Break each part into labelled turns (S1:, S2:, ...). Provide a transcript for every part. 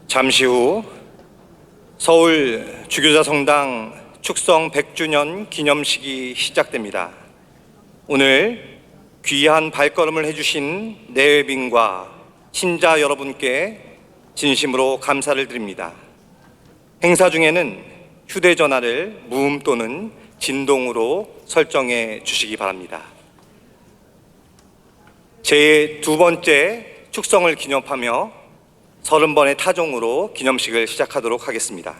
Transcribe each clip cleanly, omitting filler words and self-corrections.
S1: 잠시 후 서울 주교자 성당 축성 100주년 기념식이 시작됩니다. 오늘 귀한 발걸음을 해주신 내외빈과 신자 여러분께 진심으로 감사를 드립니다. 행사 중에는 휴대전화를 무음 또는 진동으로 설정해 주시기 바랍니다. 제 두 번째 축성을 기념하며 30번의 타종으로 기념식을 시작하도록 하겠습니다.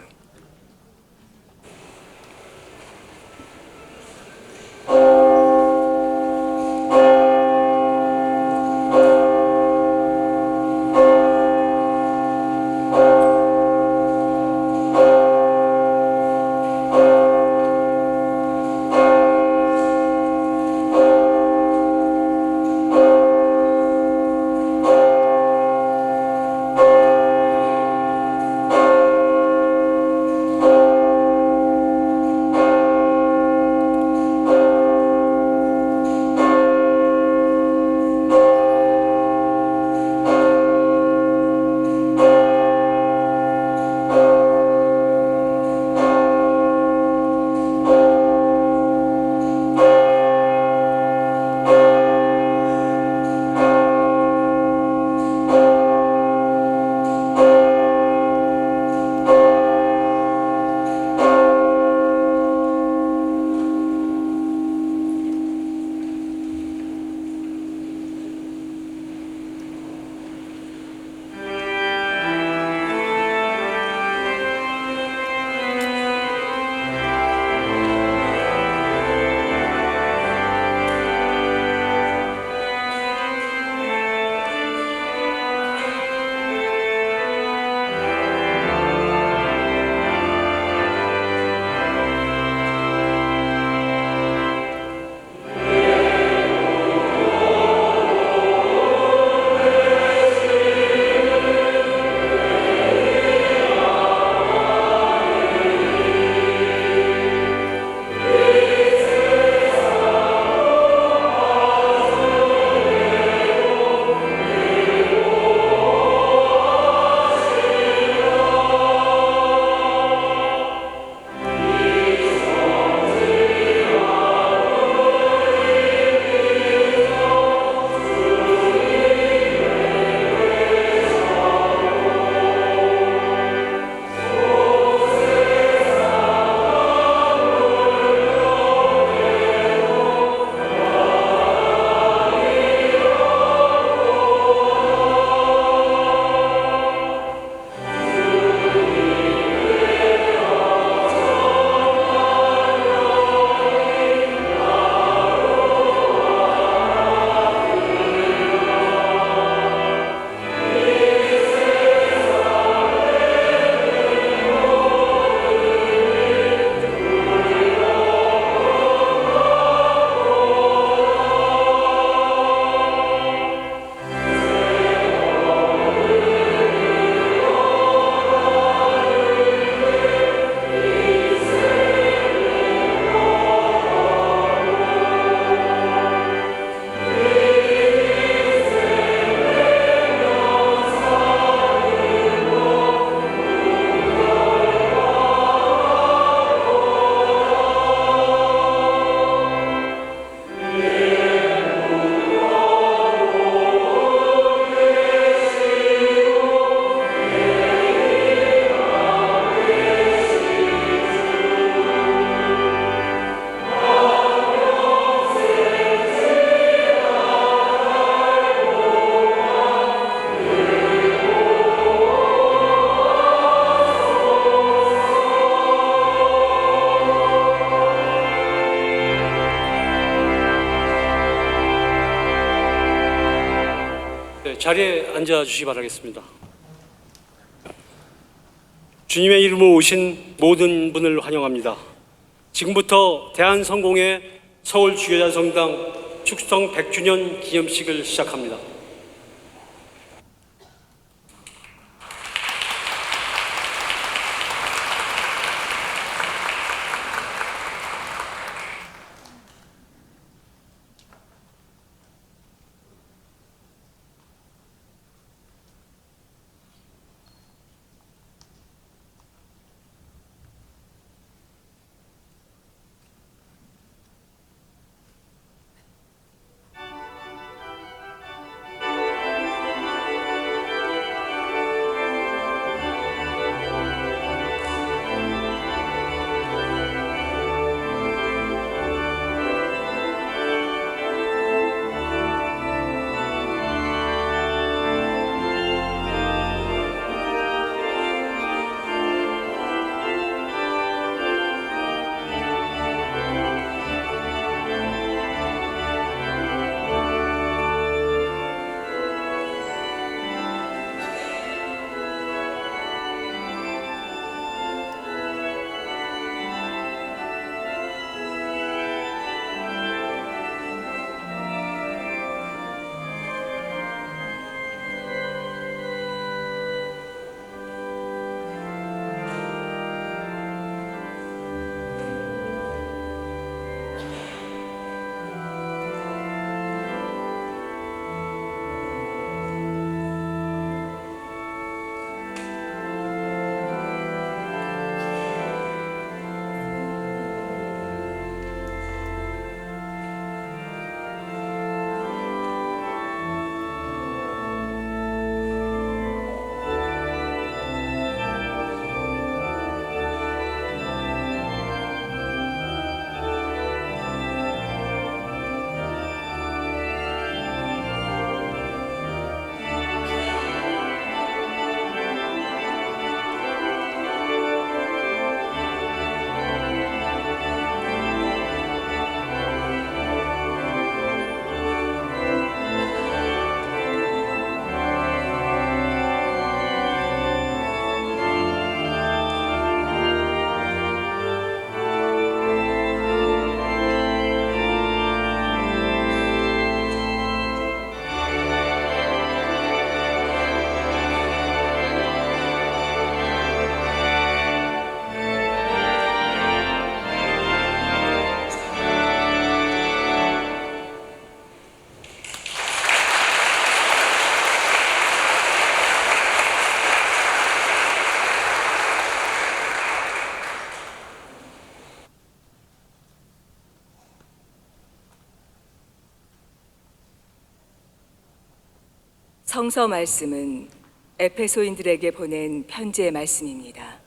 S2: 자리에 앉아 주시기 바라겠습니다. 주님의 이름으로 오신 모든 분을 환영합니다. 지금부터 대한성공회 서울 주교자 성당 축성 100주년 기념식을 시작합니다.
S3: 성서 말씀은 에페소인들에게 보낸 편지의 말씀입니다.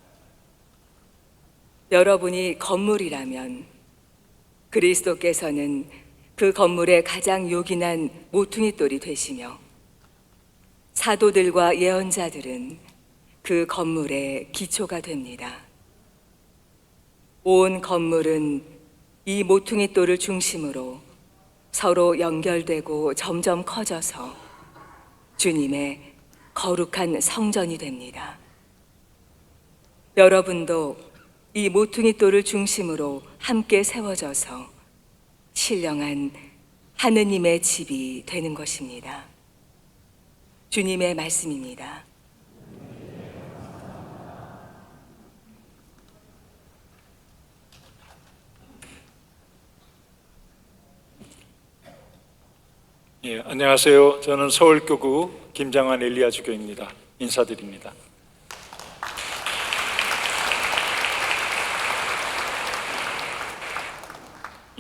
S3: 여러분이 건물이라면 그리스도께서는 그 건물의 가장 요긴한 모퉁이돌이 되시며 사도들과 예언자들은 그 건물의 기초가 됩니다. 온 건물은 이 모퉁이돌을 중심으로 서로 연결되고 점점 커져서 주님의 거룩한 성전이 됩니다. 여러분도 이 모퉁이돌을 중심으로 함께 세워져서 신령한 하느님의 집이 되는 것입니다. 주님의 말씀입니다.
S4: 예, 안녕하세요. 저는 서울교구 김장환 엘리야 주교입니다. 인사드립니다.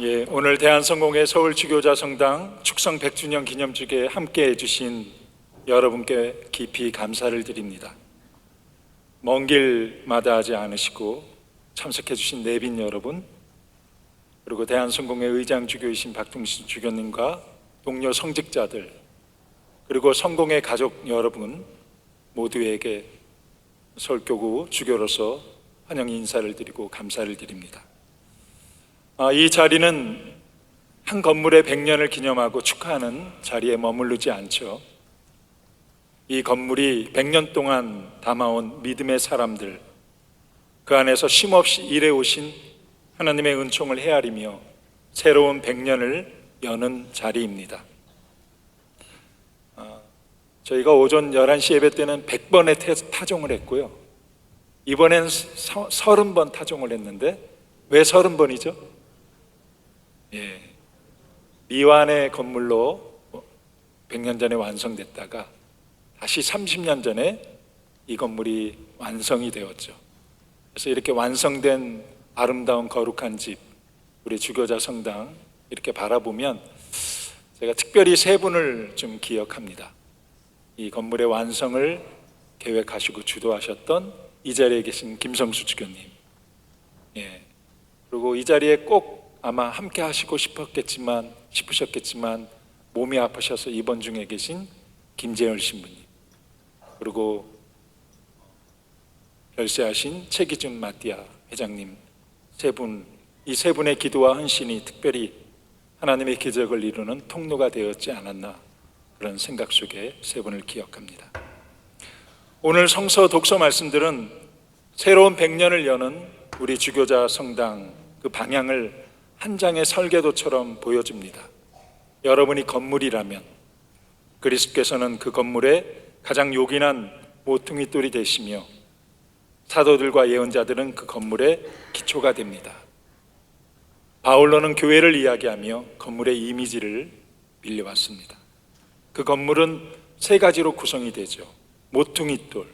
S4: 예, 오늘 대한성공회 서울주교자 성당 축성 100주년 기념축에 함께 해주신 여러분께 깊이 감사를 드립니다. 먼 길 마다하지 않으시고 참석해 주신 내빈 여러분, 그리고 대한성공회 의장 주교이신 박중신 주교님과 동료 성직자들, 그리고 성공의 가족 여러분 모두에게 서울교구 주교로서 환영 인사를 드리고 감사를 드립니다. 이 자리는 한 건물의 100년을 기념하고 축하하는 자리에 머무르지 않죠. 이 건물이 100년 동안 담아온 믿음의 사람들, 그 안에서 쉼없이 일해오신 하나님의 은총을 헤아리며 새로운 100년을 여는 자리입니다. 저희가 오전 11시 예배 때는 100번의 타종을 했고요. 이번엔 30번 타종을 했는데 왜 30번이죠? 예, 미완의 건물로 100년 전에 완성됐다가 다시 30년 전에 이 건물이 완성이 되었죠. 그래서 이렇게 완성된 아름다운 거룩한 집, 우리 주교자 성당 이렇게 바라보면 제가 특별히 세 분을 좀 기억합니다. 이 건물의 완성을 계획하시고 주도하셨던 이 자리에 계신 김성수 주교님, 예, 그리고 이 자리에 꼭 아마 함께 하시고 싶으셨겠지만 몸이 아프셔서 입원 중에 계신 김재열 신부님, 그리고 별세하신 최기준 마띠아 회장님 이 세 분의 기도와 헌신이 특별히 하나님의 기적을 이루는 통로가 되었지 않았나, 그런 생각 속에 세 분을 기억합니다. 오늘 성서 독서 말씀들은 새로운 100년을 여는 우리 주교자 성당 그 방향을 한 장의 설계도처럼 보여줍니다. 여러분이 건물이라면 그리스도께서는 그 건물의 가장 요긴한 모퉁이돌이 되시며 사도들과 예언자들은 그 건물의 기초가 됩니다. 바울로는 교회를 이야기하며 건물의 이미지를 빌려왔습니다. 그 건물은 세 가지로 구성이 되죠. 모퉁이돌,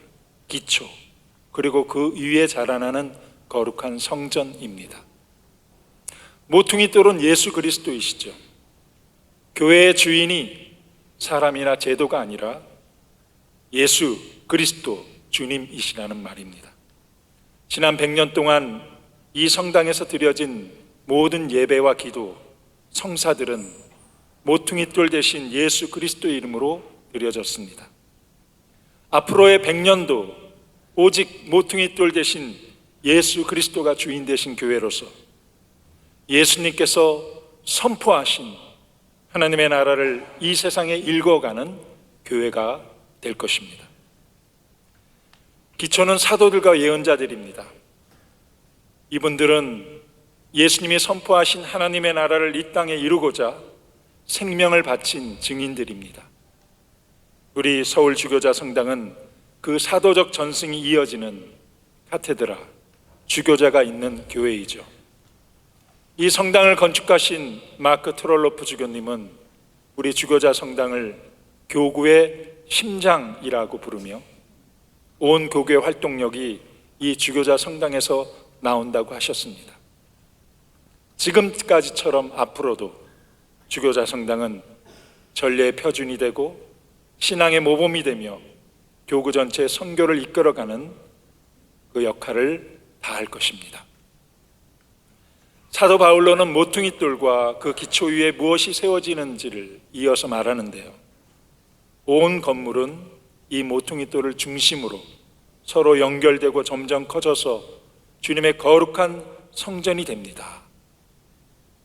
S4: 기초, 그리고 그 위에 자라나는 거룩한 성전입니다. 모퉁이돌은 예수 그리스도이시죠. 교회의 주인이 사람이나 제도가 아니라 예수 그리스도 주님이시라는 말입니다. 지난 100년 동안 이 성당에서 드려진 모든 예배와 기도, 성사들은 모퉁이돌 대신 예수 그리스도의 이름으로 드려졌습니다. 앞으로의 100년도 오직 모퉁이돌 대신 예수 그리스도가 주인 되신 교회로서 예수님께서 선포하신 하나님의 나라를 이 세상에 읽어가는 교회가 될 것입니다. 기초는 사도들과 예언자들입니다. 이분들은 예수님이 선포하신 하나님의 나라를 이 땅에 이루고자 생명을 바친 증인들입니다. 우리 서울 주교자 성당은 그 사도적 전승이 이어지는 카테드라, 주교자가 있는 교회이죠. 이 성당을 건축하신 마크 트롤로프 주교님은 우리 주교자 성당을 교구의 심장이라고 부르며 온 교회 활동력이 이 주교자 성당에서 나온다고 하셨습니다. 지금까지처럼 앞으로도 주교자 성당은 전례의 표준이 되고 신앙의 모범이 되며 교구 전체의 선교를 이끌어가는 그 역할을 다할 것입니다. 사도 바울로는 모퉁이 돌과 그 기초 위에 무엇이 세워지는지를 이어서 말하는데요. 온 건물은 이 모퉁이 돌을 중심으로 서로 연결되고 점점 커져서 주님의 거룩한 성전이 됩니다.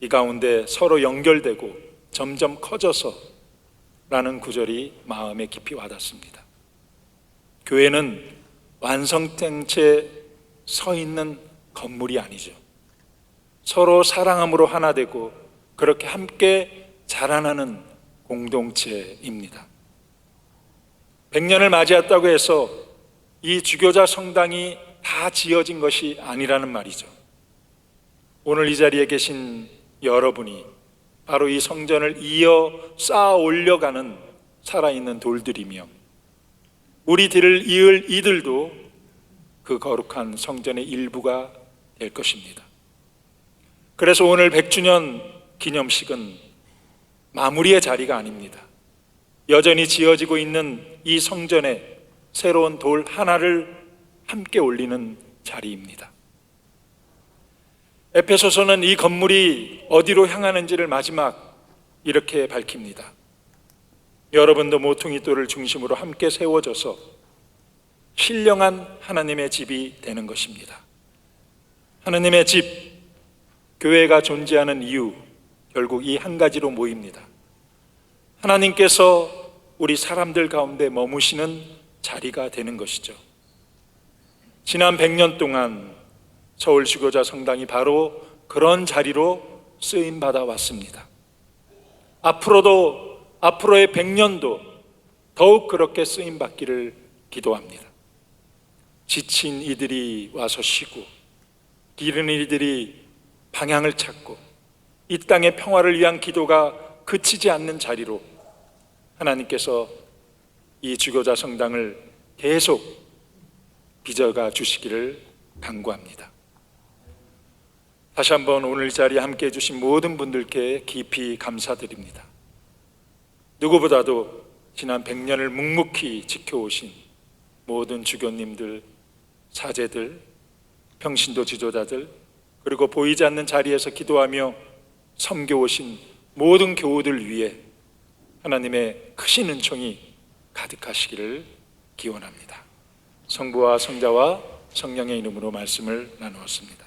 S4: 이 가운데 서로 연결되고 점점 커져서 라는 구절이 마음에 깊이 와닿습니다. 교회는 완성된 채 서 있는 건물이 아니죠. 서로 사랑함으로 하나 되고 그렇게 함께 자라나는 공동체입니다. 100년을 맞이했다고 해서 이 주교자 성당이 다 지어진 것이 아니라는 말이죠. 오늘 이 자리에 계신 여러분이 바로 이 성전을 이어 쌓아 올려가는 살아있는 돌들이며 우리들을 이을 이들도 그 거룩한 성전의 일부가 될 것입니다. 그래서 오늘 100주년 기념식은 마무리의 자리가 아닙니다. 여전히 지어지고 있는 이 성전에 새로운 돌 하나를 함께 올리는 자리입니다. 에페소서는 이 건물이 어디로 향하는지를 마지막 이렇게 밝힙니다. 여러분도 모퉁이 돌을 중심으로 함께 세워져서 신령한 하나님의 집이 되는 것입니다. 하나님의 집, 교회가 존재하는 이유, 결국 이 한 가지로 모입니다. 하나님께서 우리 사람들 가운데 머무시는 자리가 되는 것이죠. 지난 100년 동안 서울 주교자 성당이 바로 그런 자리로 쓰임받아 왔습니다. 앞으로의 100년도 더욱 그렇게 쓰임받기를 기도합니다. 지친 이들이 와서 쉬고 기른 이들이 방향을 찾고 이 땅의 평화를 위한 기도가 그치지 않는 자리로 하나님께서 이 주교자 성당을 계속 빚어가 주시기를 간구합니다. 다시 한번 오늘 이 자리에 함께해 주신 모든 분들께 깊이 감사드립니다. 누구보다도 지난 100년을 묵묵히 지켜오신 모든 주교님들, 사제들, 평신도 지도자들, 그리고 보이지 않는 자리에서 기도하며 섬겨오신 모든 교우들 위해 하나님의 크신 은총이 가득하시기를 기원합니다. 성부와 성자와 성령의 이름으로 말씀을 나누었습니다.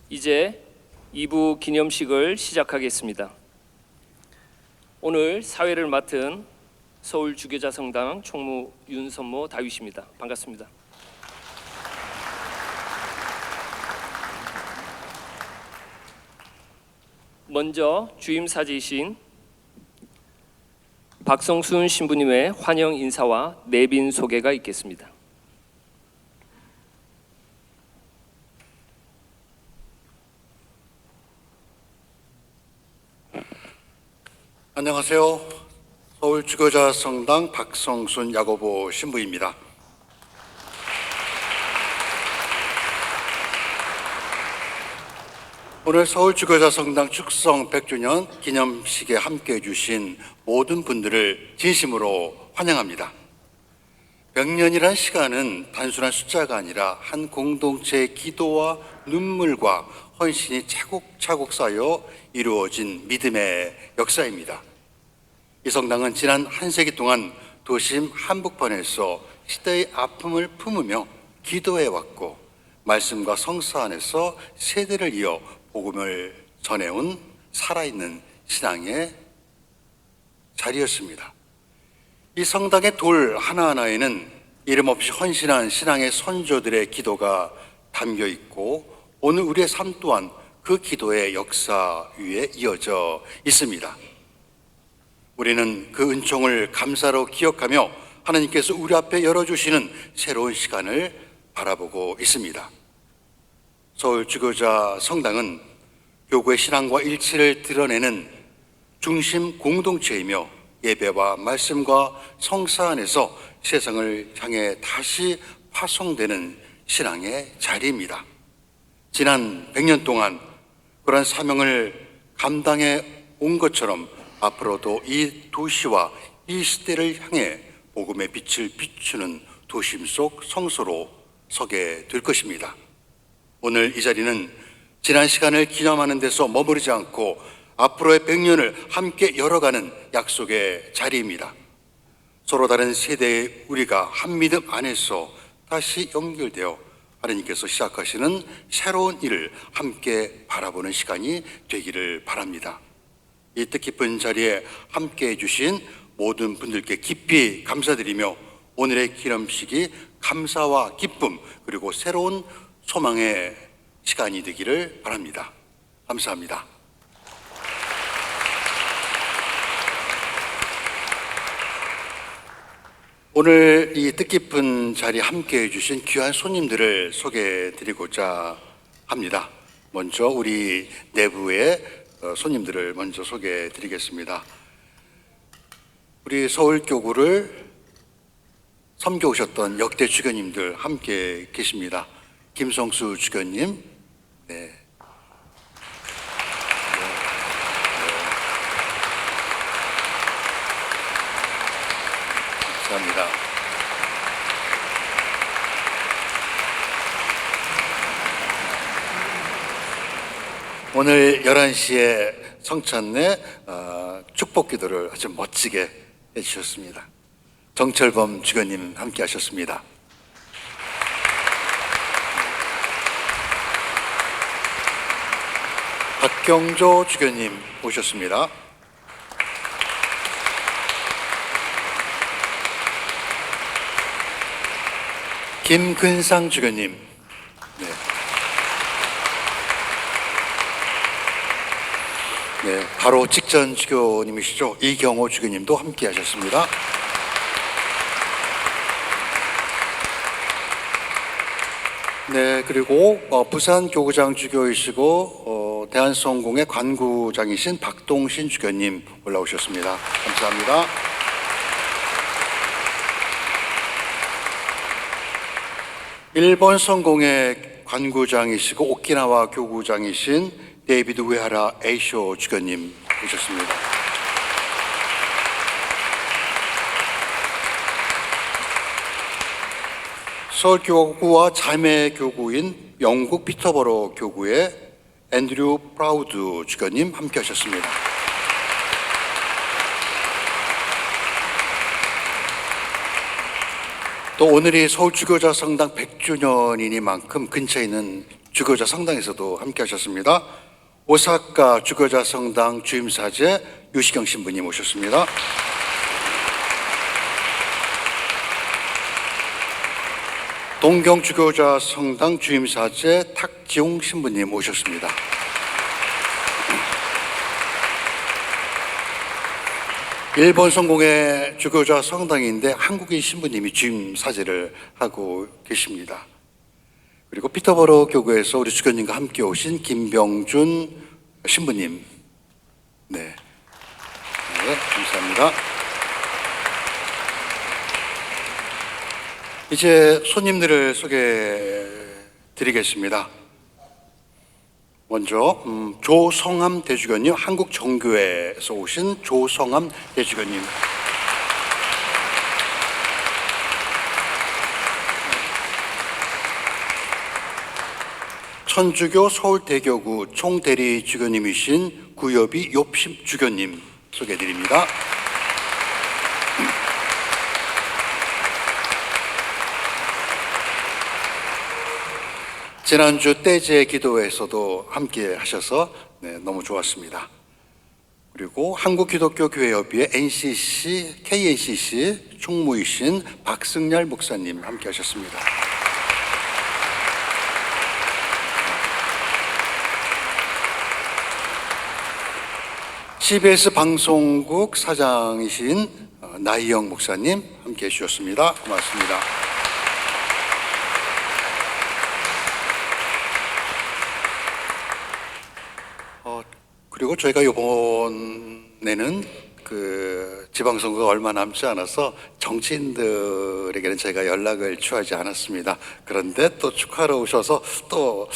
S5: 이제 2부 기념식을 시작하겠습니다. 오늘 사회를 맡은 서울 주교자 성당 총무 윤선모 다윗입니다. 반갑습니다. 먼저 주임사지이신 박성순 신부님의 환영 인사와 내빈 소개가 있겠습니다.
S6: 안녕하세요. 서울 주교자 성당 박성순 야고보 신부입니다. 오늘 서울 주교자 성당 축성 100주년 기념식에 함께해 주신 모든 분들을 진심으로 환영합니다. 100년이란 시간은 단순한 숫자가 아니라 한 공동체의 기도와 눈물과 헌신이 차곡차곡 쌓여 이루어진 믿음의 역사입니다. 이 성당은 지난 한 세기 동안 도심 한복판에서 시대의 아픔을 품으며 기도해왔고 말씀과 성사 안에서 세대를 이어 복음을 전해온 살아있는 신앙의 자리였습니다. 이 성당의 돌 하나하나에는 이름 없이 헌신한 신앙의 선조들의 기도가 담겨 있고 오늘 우리의 삶 또한 그 기도의 역사 위에 이어져 있습니다. 우리는 그 은총을 감사로 기억하며 하나님께서 우리 앞에 열어주시는 새로운 시간을 바라보고 있습니다. 서울 주교자 성당은 교구의 신앙과 일치를 드러내는 중심 공동체이며 예배와 말씀과 성사 안에서 세상을 향해 다시 파송되는 신앙의 자리입니다. 지난 100년 동안 그런 사명을 감당해 온 것처럼 앞으로도 이 도시와 이 시대를 향해 복음의 빛을 비추는 도심 속 성소로 서게 될 것입니다. 오늘 이 자리는 지난 시간을 기념하는 데서 머무르지 않고 앞으로의 100년을 함께 열어가는 약속의 자리입니다. 서로 다른 세대의 우리가 한 믿음 안에서 다시 연결되어 하나님께서 시작하시는 새로운 일을 함께 바라보는 시간이 되기를 바랍니다. 이 뜻깊은 자리에 함께 해주신 모든 분들께 깊이 감사드리며 오늘의 기념식이 감사와 기쁨 그리고 새로운 소망의 시간이 되기를 바랍니다. 감사합니다. 오늘 이 뜻깊은 자리에 함께해 주신 귀한 손님들을 소개해 드리고자 합니다. 먼저 우리 내부의 손님들을 먼저 소개해 드리겠습니다. 우리 서울교구를 섬겨오셨던 역대 주교님들 함께 계십니다. 김성수 주교님, 네. 감사합니다. 오늘 11시에 성찬내 축복 기도를 아주 멋지게 해주셨습니다. 정철범 주교님 함께 하셨습니다. 박경조 주교님 오셨습니다. 김근상 주교님, 네. 네, 바로 직전 주교님이시죠. 이경호 주교님도 함께 하셨습니다. 네, 그리고 부산 교구장 주교이시고 대한성공회 관구장이신 박동신 주교님 올라오셨습니다. 감사합니다. 일본 성공회 관구장이시고 오키나와 교구장이신 데이비드 우에하라 에이쇼 주교님 오셨습니다. 서울교구와 자매교구인 영국 피터버러 교구의 앤드류 프라우드 주교님 함께 하셨습니다. 또 오늘이 서울 주교자 성당 100주년이니만큼 근처에 있는 주교자 성당에서도 함께 하셨습니다. 오사카 주교자 성당 주임사제 유시경 신부님 오셨습니다. 동경 주교자 성당 주임사제 탁지용 신부님 오셨습니다. 일본 성공의 주교자 성당인데 한국인 신부님이 주임사제를 하고 계십니다. 그리고 피터버러 교구에서 우리 주교님과 함께 오신 김병준 신부님. 네, 감사합니다. 이제 손님들을 소개해 드리겠습니다. 먼저 조성함 대주교님, 한국정교회에서 오신 조성함 대주교님. 천주교 서울대교구 총대리 주교님이신 구여비 욥심 주교님 소개해 드립니다. 지난주 떼제 기도회에서도 함께 하셔서 너무 좋았습니다. 그리고 한국기독교교회협의회 NCC, KNCC 총무이신 박승열 목사님 함께 하셨습니다. CBS 방송국 사장이신 나희영 목사님 함께 해주셨습니다. 고맙습니다. 그리고 저희가 이번에는 그 지방선거가 얼마 남지 않아서 정치인들에게는 저희가 연락을 취하지 않았습니다. 그런데 또 축하로 오셔서 또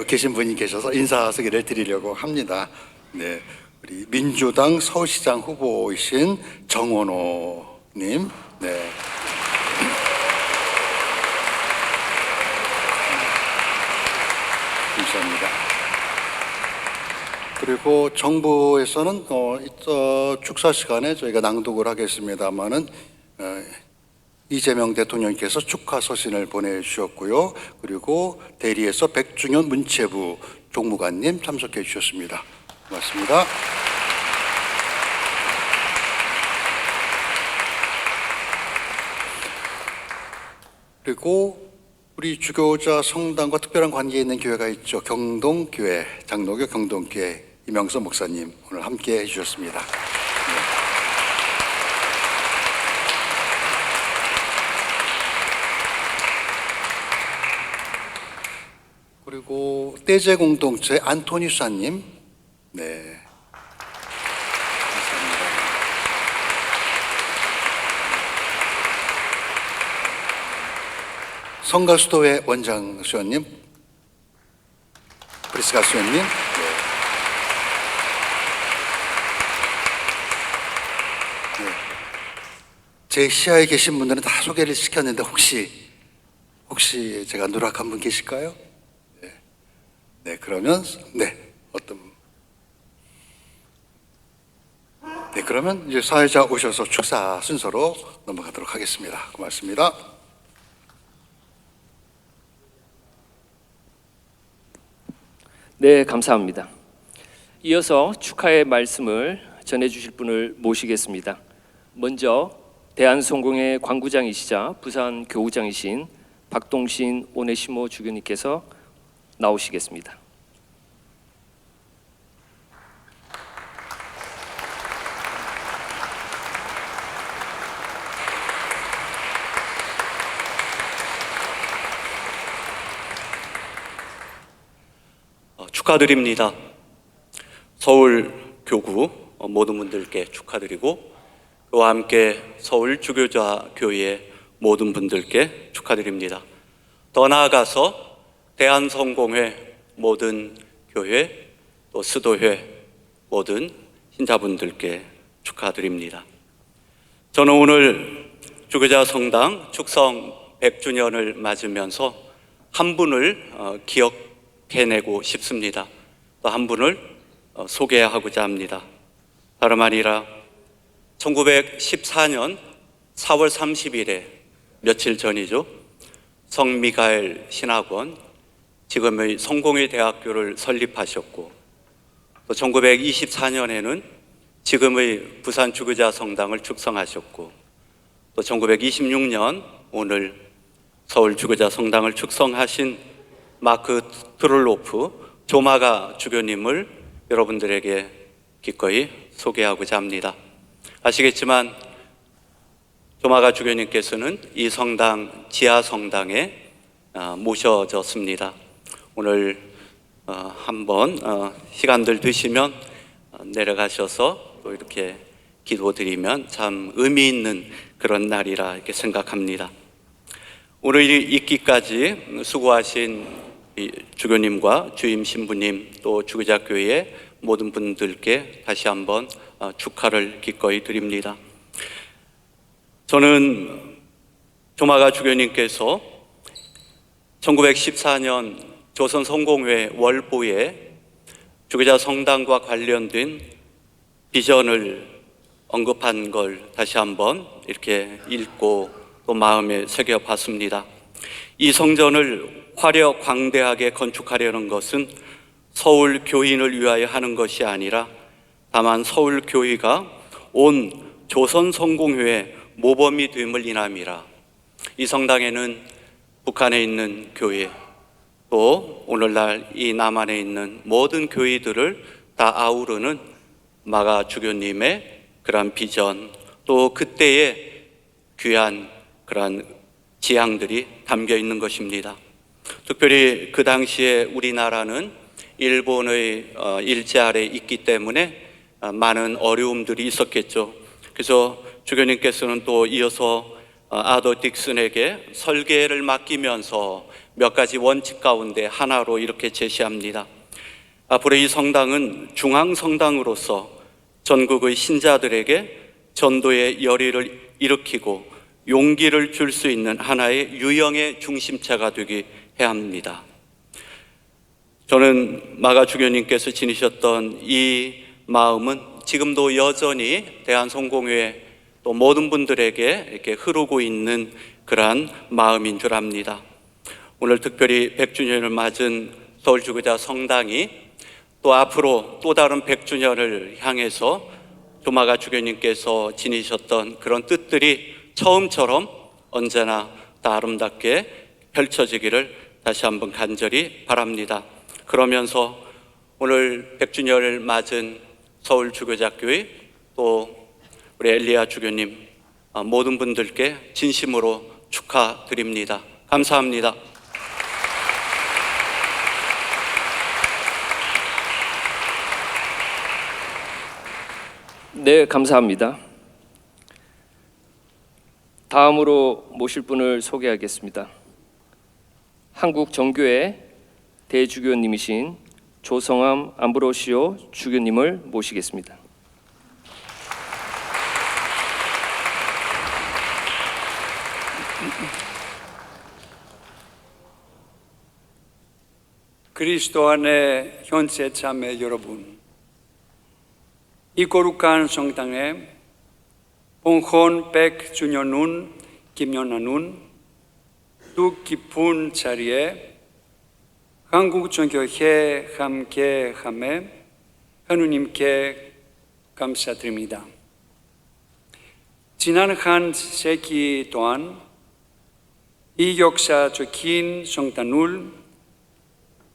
S6: 계신 분이 계셔서 인사소개를 드리려고 합니다. 네, 우리 민주당 서울시장 후보이신 정원호님. 네. 감사합니다. 그리고 정부에서는 축사 시간에 저희가 낭독을 하겠습니다마는 이재명 대통령께서 축하 서신을 보내주셨고요. 그리고 대리에서 100주년 문체부 종무관님 참석해 주셨습니다. 고맙습니다. 그리고 우리 주교자 성당과 특별한 관계에 있는 교회가 있죠. 경동교회, 장로교 경동교회 이명선 목사님 오늘 함께 해주셨습니다. 네. 그리고 떼제 공동체 안토니 수사님, 네, 감사합니다. 성가수도회 원장 수연님, 프리스가 수연님, 네. 제 시야에 계신 분들은 다 소개를 시켰는데 혹시 제가 누락한 분 계실까요? 네, 그러면 그러면 이제 사회자 오셔서 축사 순서로 넘어가도록 하겠습니다. 고맙습니다.
S5: 네, 감사합니다. 이어서 축하의 말씀을 전해주실 분을 모시겠습니다. 먼저 대한성공회 광구장이시자 부산 교우장이신 박동신 오네시모 주교님께서 나오시겠습니다.
S7: 축하드립니다. 서울 교구 모든 분들께 축하드리고 그와 함께 서울 주교자 교회 모든 분들께 축하드립니다. 더 나아가서 대한성공회 모든 교회 또 수도회 모든 신자분들께 축하드립니다. 저는 오늘 주교자 성당 축성 100주년을 맞으면서 한 분을 기억해내고 싶습니다. 또 한 분을 소개하고자 합니다. 다름 아니라 1914년 4월 30일에 며칠 전이죠. 성미가엘 신학원, 지금의 성공회 대학교를 설립하셨고, 또 1924년에는 지금의 부산 주교자 성당을 축성하셨고, 또 1926년 오늘 서울 주교자 성당을 축성하신 마크 트롤로프 조마가 주교님을 여러분들에게 기꺼이 소개하고자 합니다. 아시겠지만 조마가 주교님께서는 이 성당 지하 성당에 모셔졌습니다. 오늘 한번 시간들 되시면 내려가셔서 또 이렇게 기도드리면 참 의미 있는 그런 날이라 이렇게 생각합니다. 오늘 있기까지 수고하신 주교님과 주임 신부님 또 주교자교회 모든 분들께 다시 한번 축하를 기꺼이 드립니다. 저는 조마가 주교님께서 1914년 조선 성공회 월보에 주교자 성당과 관련된 비전을 언급한 걸 다시 한번 이렇게 읽고 또 마음에 새겨봤습니다. 이 성전을 화려 광대하게 건축하려는 것은 서울 교인을 위하여 하는 것이 아니라 다만 서울 교회가 온 조선 성공회의 모범이 됨을 인함이라. 이 성당에는 북한에 있는 교회 또 오늘날 이 남한에 있는 모든 교회들을 다 아우르는 마가 주교님의 그러한 비전 또 그때의 귀한 그러한 지향들이 담겨 있는 것입니다. 특별히 그 당시에 우리나라는 일본의 일제 아래 있기 때문에 많은 어려움들이 있었겠죠. 그래서 주교님께서는 또 이어서 아더 딕슨에게 설계를 맡기면서 몇 가지 원칙 가운데 하나로 이렇게 제시합니다. 앞으로 이 성당은 중앙성당으로서 전국의 신자들에게 전도의 열의를 일으키고 용기를 줄 수 있는 하나의 유형의 중심체가 되게 해야 합니다. 저는 마가 주교님께서 지니셨던 이 마음은 지금도 여전히 대한성공회 또 모든 분들에게 이렇게 흐르고 있는 그러한 마음인 줄 압니다. 오늘 특별히 100주년을 맞은 서울주교자 성당이 또 앞으로 또 다른 100주년을 향해서 조마가 주교님께서 지니셨던 그런 뜻들이 처음처럼 언제나 다 아름답게 펼쳐지기를 다시 한번 간절히 바랍니다. 그러면서 오늘 100주년을 맞은 서울주교자교회 또 우리 엘리야 주교님 모든 분들께 진심으로 축하드립니다. 감사합니다.
S5: 네, 감사합니다. 다음으로 모실 분을 소개하겠습니다. 한국 정교회 대주교님이신 조성암 암브로시오 주교님을 모시겠습니다.
S8: 그리스도 안에 현세 자매 여러분, 이 거룩한 성당에 본혼 100주년을 기념하는 뜻깊은 자리에 한국정교회 함께함에 하느님께 감사드립니다. 지난 한 세기 동안 이 역사적인 성당을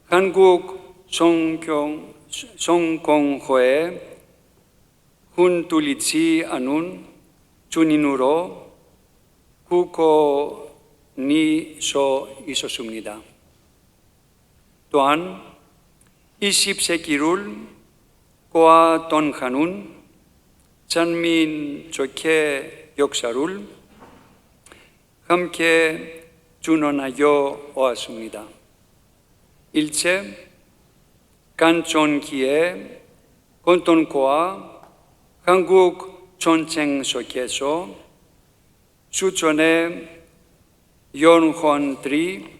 S8: 한국 성공회에 흔들리지 않은 주인으로 굳건히 서 있었습니다. 또한 20세기를 qua don하는 잔민족의 역사를 함께 준원하여 왔습니다. 일제 간전기에 건돈과 한국 전쟁 속에서 수천의 영혼들이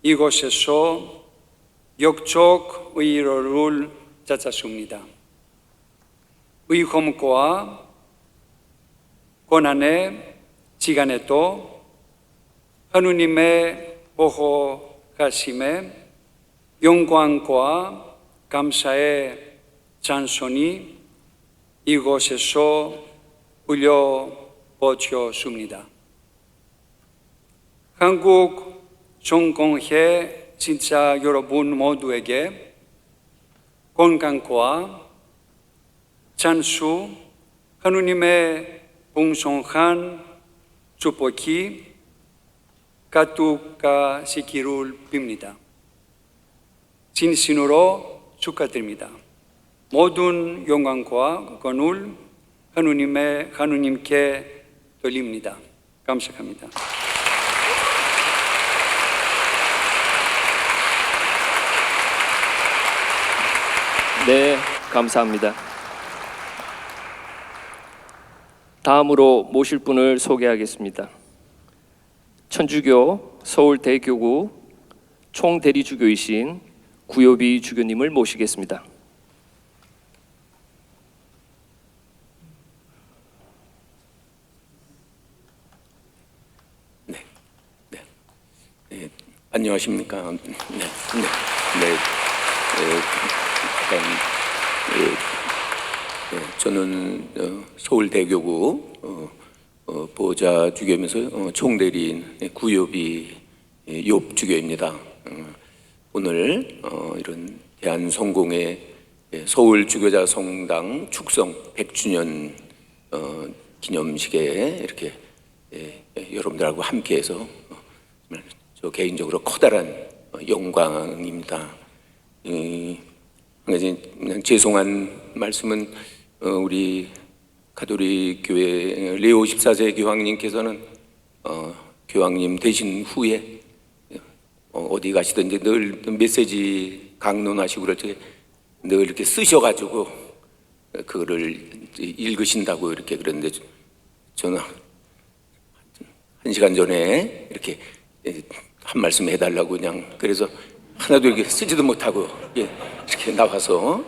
S8: 이곳에서 역적 위로를 찾았습니다. 위험과 고난의 시간에도 하느님의 보호하심에 영광과 감사의 찬송이 이곳에서 울려 퍼졌습니다. 한국 성공회 진짜 여러분 모두에게 건강과 찬수, 하느님의 풍성한 축복이 가득하시기를 빕니다. 진심으로 축하드립니다. 모든 영광과 권을 하느님께 돌립니다. 감사합니다.
S5: 네, 감사합니다. 다음으로 모실 분을 소개하겠습니다. 천주교 서울대교구 총대리주교이신 구요비 주교님을 모시겠습니다.
S9: 안녕하십니까. 저는 서울대교구 보좌 주교면서 총대리인 구요비 욥 주교입니다. 오늘 이런 대한성공회 서울 주교자 성당 축성 100주년 기념식에 이렇게 여러분들하고 함께해서 저 개인적으로 커다란 영광입니다. 그냥 죄송한 말씀은 우리 가톨릭 교회 레오 14세 교황님께서는 교황님 되신 후에 어디 가시든지 늘 메시지 강론하시고 그럴 때 늘 이렇게 쓰셔가지고 그거를 읽으신다고 이렇게 그랬는데 저는 1시간 전에 이렇게 한 말씀 해달라고 그냥 그래서 하나도 이렇게 쓰지도 못하고 이렇게 나와서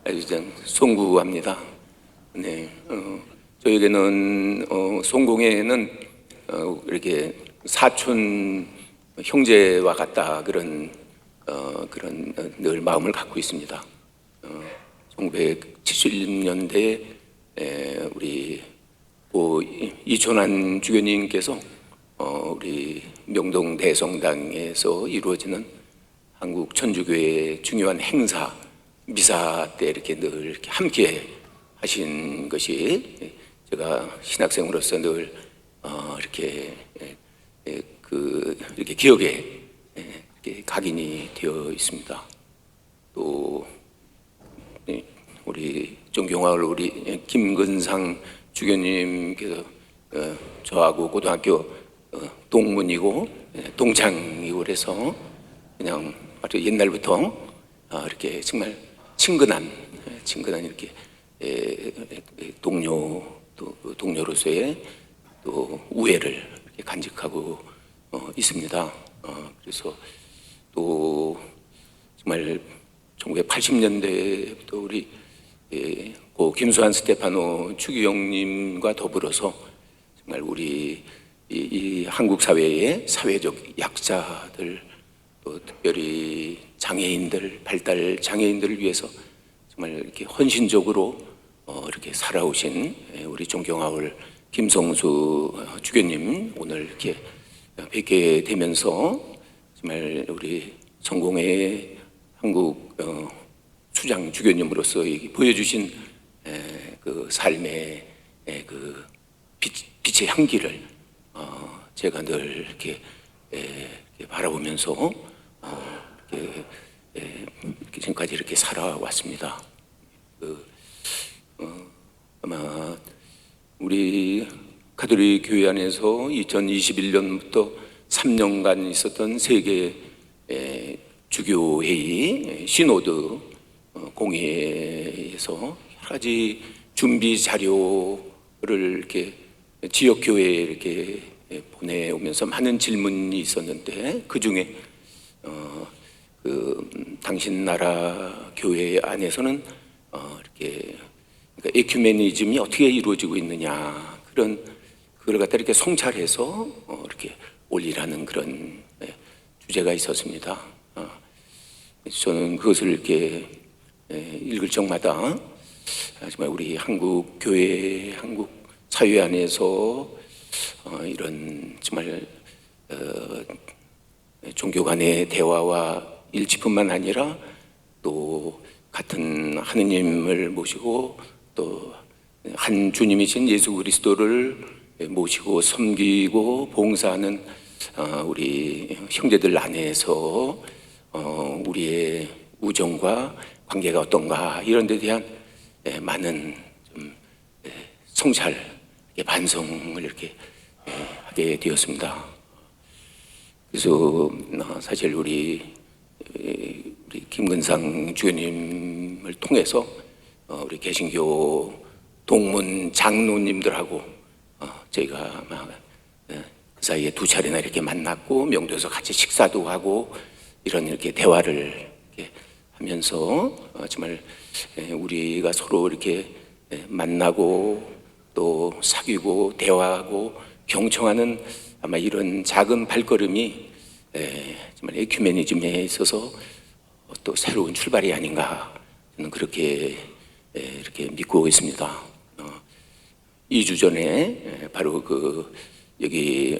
S9: 아주 참 송구합니다. 네, 저에게는 성공회는 이렇게 사촌 형제와 같다 그런 늘 마음을 갖고 있습니다. 1970년대 우리 이촌환 주교님께서 우리 명동 대성당에서 이루어지는 한국 천주교의 중요한 행사 미사 때 이렇게 늘 이렇게 함께 하신 것이 제가 신학생으로서 늘 이렇게 이렇게 기억에 이렇게 각인이 되어 있습니다. 또 우리 존경할 우리 김근상 주교님께서 저하고 고등학교 동문이고 동창이고 그래서 그냥 아주 옛날부터 이렇게 정말 친근한 이렇게 동료로서의 또 우애를 이렇게 간직하고 있습니다. 그래서 또 정말 1980년대부터 우리 고 김수환 스테파노 추기경님과 더불어서 정말 우리 이 한국 사회의 사회적 약자들 또 특별히 장애인들 발달 장애인들을 위해서 정말 이렇게 헌신적으로 이렇게 살아오신 우리 존경하올 김성수 주교님 오늘 이렇게 뵙게 되면서 정말 우리 성공회 한국 수장 주교님으로서 보여주신 그 삶의 그 빛의 향기를 제가 늘 이렇게 바라보면서 이렇게 지금까지 이렇게 살아왔습니다. 아마 우리 가톨릭 교회 안에서 2021년부터 3년간 있었던 세계 주교회의 시노드 공회에서 여러 가지 준비 자료를 이렇게 지역 교회에 이렇게 보내오면서 많은 질문이 있었는데 그 중에 당신 나라 교회 안에서는 이렇게 그러니까 에큐메니즘이 어떻게 이루어지고 있느냐 그런 그걸 갖다 이렇게 성찰해서 이렇게 올리라는 그런 주제가 있었습니다. 저는 그것을 이렇게 읽을 적마다 정말 우리 한국 교회, 한국 사회 안에서 이런 정말 종교 간의 대화와 일치뿐만 아니라 또 같은 하느님을 모시고 또 한 주님이신 예수 그리스도를 모시고 섬기고 봉사하는 우리 형제들 안에서 우리의 우정과 관계가 어떤가 이런 데 대한 많은 좀 성찰, 반성을 이렇게 하게 되었습니다. 그래서 사실 우리 김근상 주교님을 통해서 우리 개신교 동문 장로님들하고 저희가 그 사이에 2차례나 이렇게 만났고 명도에서 같이 식사도 하고 이렇게 대화를 이렇게 하면서 정말 우리가 서로 이렇게 만나고 또 사귀고 대화하고 경청하는 아마 이런 작은 발걸음이 정말 에큐메니즘에 있어서 또 새로운 출발이 아닌가 저는 그렇게 이렇게 믿고 있습니다. 2주 전에 바로 여기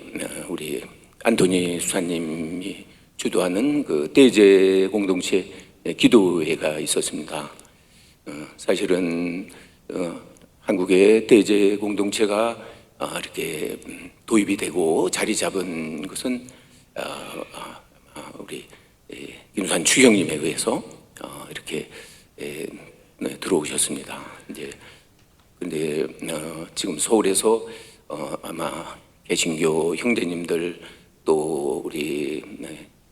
S9: 우리 안토니 수사님이 주도하는 떼제 공동체 기도회가 있었습니다. 사실은 한국의 떼제 공동체가 이렇게 도입이 되고 자리 잡은 것은 우리 김수환 주경님에 의해서 이렇게 들어오셨습니다. 근데 지금 서울에서 아마 개신교 형제님들 또 우리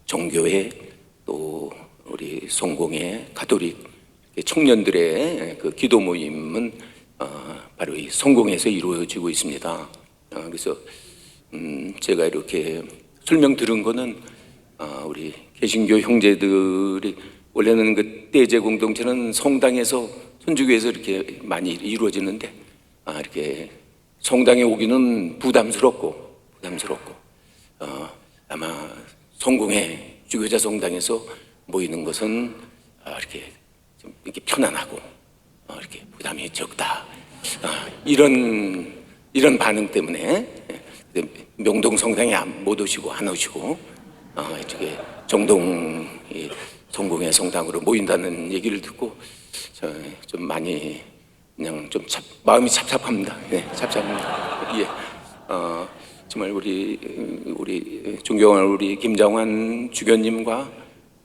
S9: 정교회 또 우리 성공회 가톨릭 청년들의 그 기도 모임은 바로 이 성공회에서 이루어지고 있습니다. 그래서 제가 이렇게 설명 들은 거는 우리 개신교 형제들이 원래는 그 떼제 공동체는 성당에서 선주교에서 이렇게 많이 이루어지는데 이렇게 성당에 오기는 부담스럽고 아마 성공회 주교자 성당에서 모이는 것은 이렇게 좀 이렇게 편안하고 이렇게 부담이 적다 이런 반응 때문에 명동 성당에 못 오시고 안 오시고 이쪽에 정동 성공회 성당으로 모인다는 얘기를 듣고 좀 많이 그냥 좀 마음이 찹찹합니다. 네, 찹찹합니다. 예, 정말 우리 존경하는 우리 김장환 주교님과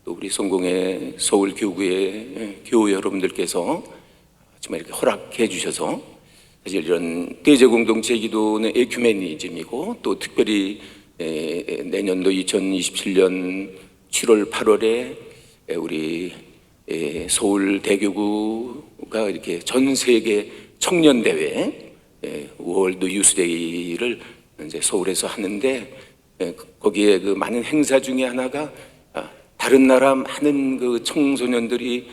S9: 또 우리 성공회 서울 교구의 교우 여러분들께서 정말 이렇게 허락해 주셔서 사실 이런 떼제 공동체 기도는 에큐메니즘이고 또 특별히 내년도 2027년 7월 8월에 우리 서울 대교구가 이렇게 전 세계 청년 대회 월드 유스데이를 이제 서울에서 하는데 거기에 그 많은 행사 중에 하나가 다른 나라 많은 그 청소년들이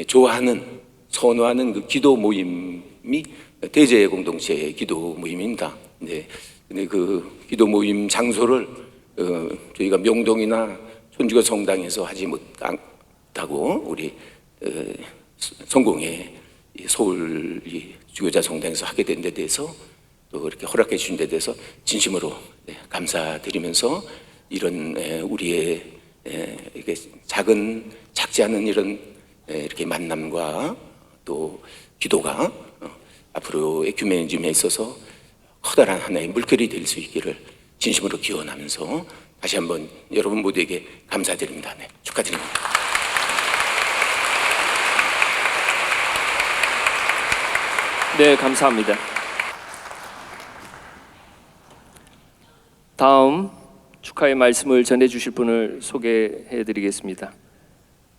S9: 좋아하는 선호하는 그 기도 모임이 대제 공동체 기도 모임입니다. 근데 그 기도 모임 장소를 저희가 명동이나 손주교 성당에서 하지 못하고 우리 성공회 서울 주교자 성당에서 하게 된 데 대해서 또 이렇게 허락해 주신 데 대해서 진심으로 감사드리면서 이런 우리의 이렇게 작지 않은 이런 이렇게 만남과 또 기도가 앞으로 에큐메니즘에 있어서 커다란 하나의 물결이 될 수 있기를 진심으로 기원하면서 다시 한번 여러분 모두에게 감사드립니다. 네, 축하드립니다.
S5: 네, 감사합니다. 다음 축하의 말씀을 전해주실 분을 소개해드리겠습니다.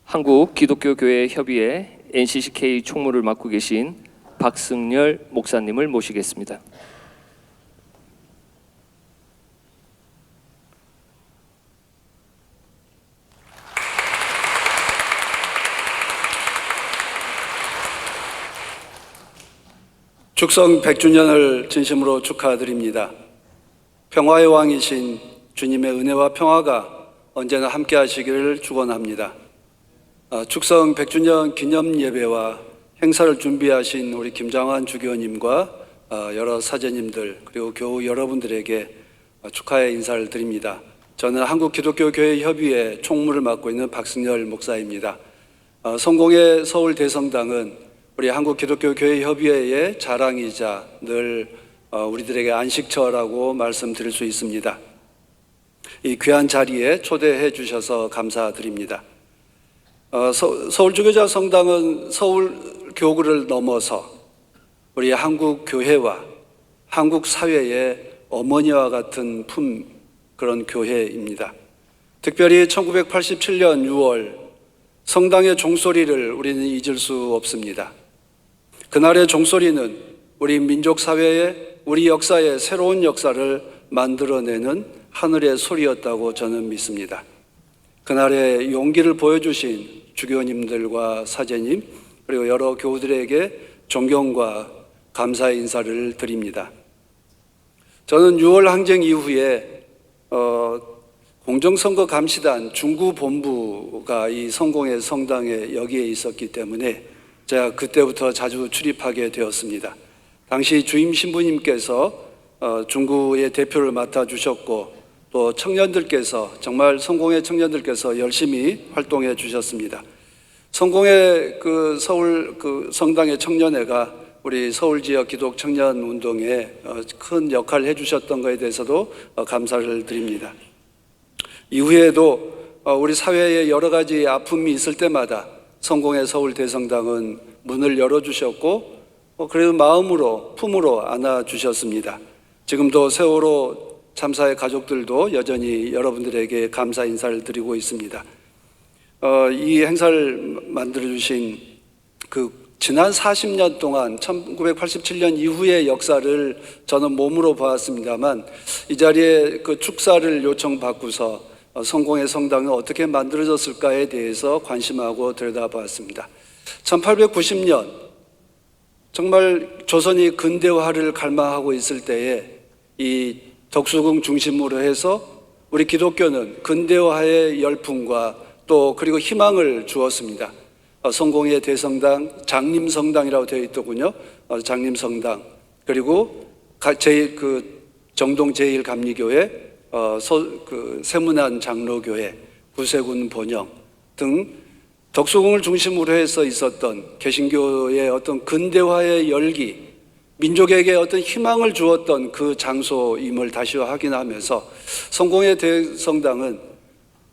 S5: 한국 기독교 교회 협의회 NCCK 총무를 맡고 계신 박승열 목사님을 모시겠습니다.
S10: 축성 100주년을 진심으로 축하드립니다. 평화의 왕이신 주님의 은혜와 평화가 언제나 함께 하시기를 축원합니다. 축성 100주년 기념 예배와 행사를 준비하신 우리 김장환 주교님과 여러 사제님들 그리고 교우 여러분들에게 축하의 인사를 드립니다. 저는 한국기독교교회협의회 총무를 맡고 있는 박승열 목사입니다. 성공의 서울 대성당은 우리 한국기독교교회협의회의 자랑이자 늘 우리들에게 안식처라고 말씀드릴 수 있습니다. 이 귀한 자리에 초대해 주셔서 감사드립니다. 서울주교자 성당은 서울 교구를 넘어서 우리 한국 교회와 한국 사회의 어머니와 같은 그런 교회입니다. 특별히 1987년 6월 성당의 종소리를 우리는 잊을 수 없습니다. 그날의 종소리는 우리 민족 사회의 우리 역사의 새로운 역사를 만들어내는 하늘의 소리였다고 저는 믿습니다. 그날의 용기를 보여주신 주교님들과 사제님 그리고 여러 교우들에게 존경과 감사의 인사를 드립니다. 저는 6월 항쟁 이후에 공정선거 감시단 중구본부가 이 성공의 성당에 여기에 있었기 때문에 제가 그때부터 자주 출입하게 되었습니다. 당시 주임 신부님께서 중구의 대표를 맡아주셨고 또 청년들께서 정말 성공의 청년들께서 열심히 활동해 주셨습니다. 성공의 서울 성당의 청년회가 우리 서울 지역 기독 청년 운동에 큰 역할을 해주셨던 것에 대해서도 감사를 드립니다. 이후에도 우리 사회에 여러 가지 아픔이 있을 때마다 성공의 서울 대성당은 문을 열어주셨고 그래도 품으로 안아주셨습니다. 지금도 세월호 참사의 가족들도 여전히 여러분들에게 감사 인사를 드리고 있습니다. 이 행사를 만들어주신 지난 40년 동안 1987년 이후의 역사를 저는 몸으로 보았습니다만 이 자리에 축사를 요청받고서 성공의 성당은 어떻게 만들어졌을까에 대해서 관심하고 들여다보았습니다. 1890년 정말 조선이 근대화를 갈망하고 있을 때에 이 덕수궁 중심으로 해서 우리 기독교는 근대화의 열풍과 또 그리고 희망을 주었습니다. 성공의 대성당, 장림성당이라고 되어 있더군요. 장림성당 그리고 정동 제1감리교회, 세문안 장로교회, 구세군 본영 등 덕수궁을 중심으로 해서 있었던 개신교의 어떤 근대화의 열기, 민족에게 어떤 희망을 주었던 그 장소임을 다시 확인하면서 성공의 대성당은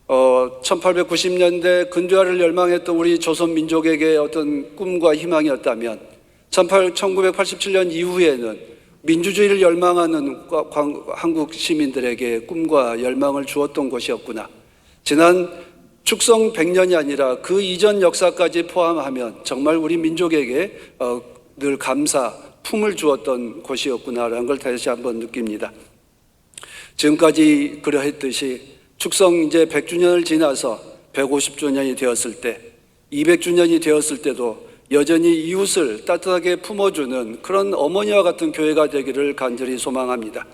S10: 1890년대 근대화를 열망했던 우리 조선 민족에게 어떤 꿈과 희망이었다면 1987년 이후에는 민주주의를 열망하는 한국 시민들에게 꿈과 열망을 주었던 곳이었구나. 지난 축성 100년이 아니라 그 이전 역사까지 포함하면 정말 우리 민족에게 늘 품을 주었던 곳이었구나라는 걸 다시 한번 느낍니다. 지금까지 그러했듯이 축성 이제 100주년을 지나서 150주년이 되었을 때, 200주년이 되었을 때도 여전히 이웃을 따뜻하게 품어주는 그런 어머니와 같은 교회가 되기를 간절히 소망합니다.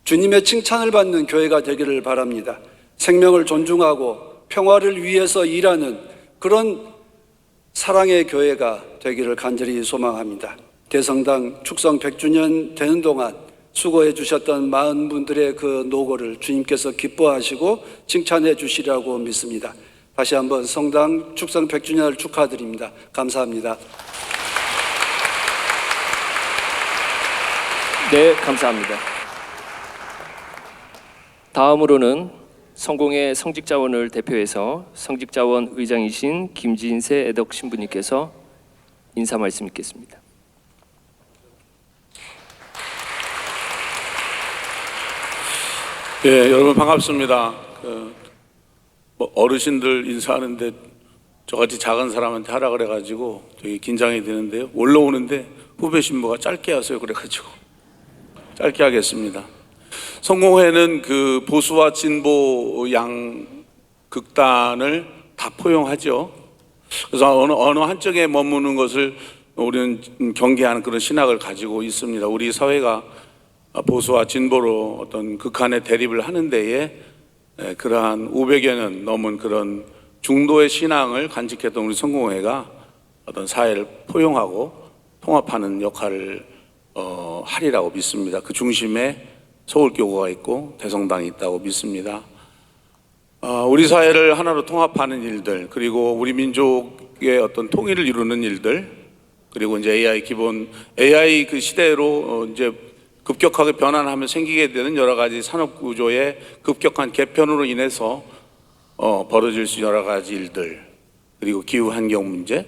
S10: 주님의 칭찬을 받는 교회가 되기를 바랍니다. 생명을 존중하고 평화를 위해서 일하는 그런 사랑의 교회가 되기를 간절히 소망합니다. 대성당 축성 100주년 되는 동안 수고해 주셨던 많은 분들의 그 노고를 주님께서 기뻐하시고 칭찬해 주시라고 믿습니다. 다시 한번 성당 축성 100주년을 축하드립니다. 감사합니다.
S5: 네, 감사합니다. 다음으로는 성공의 성직자원을 대표해서 성직자원 의장이신 김진세 애덕 신부님께서 인사 말씀 있겠습니다.
S11: 예, 여러분 반갑습니다. 어르신들 인사하는데 저같이 작은 사람한테 하라 그래가지고 되게 긴장이 되는데요. 올라오는데 후배 신부가 짧게 하세요 그래가지고 짧게 하겠습니다. 성공회는 그 보수와 진보 양 극단을 다 포용하죠. 그래서 어느 한쪽에 머무는 것을 우리는 경계하는 그런 신학을 가지고 있습니다. 우리 사회가 보수와 진보로 어떤 극한의 대립을 하는 데에 그러한 500여 년 넘은 그런 중도의 신앙을 간직했던 우리 성공회가 어떤 사회를 포용하고 통합하는 역할을 하리라고 믿습니다. 그 중심에 서울교구가 있고 대성당이 있다고 믿습니다. 우리 사회를 하나로 통합하는 일들, 그리고 우리 민족의 어떤 통일을 이루는 일들, 그리고 이제 AI 그 시대로 이제 급격하게 변환하며 생기게 되는 여러 가지 산업 구조의 급격한 개편으로 인해서 벌어질 수 있는 여러 가지 일들, 그리고 기후 환경 문제,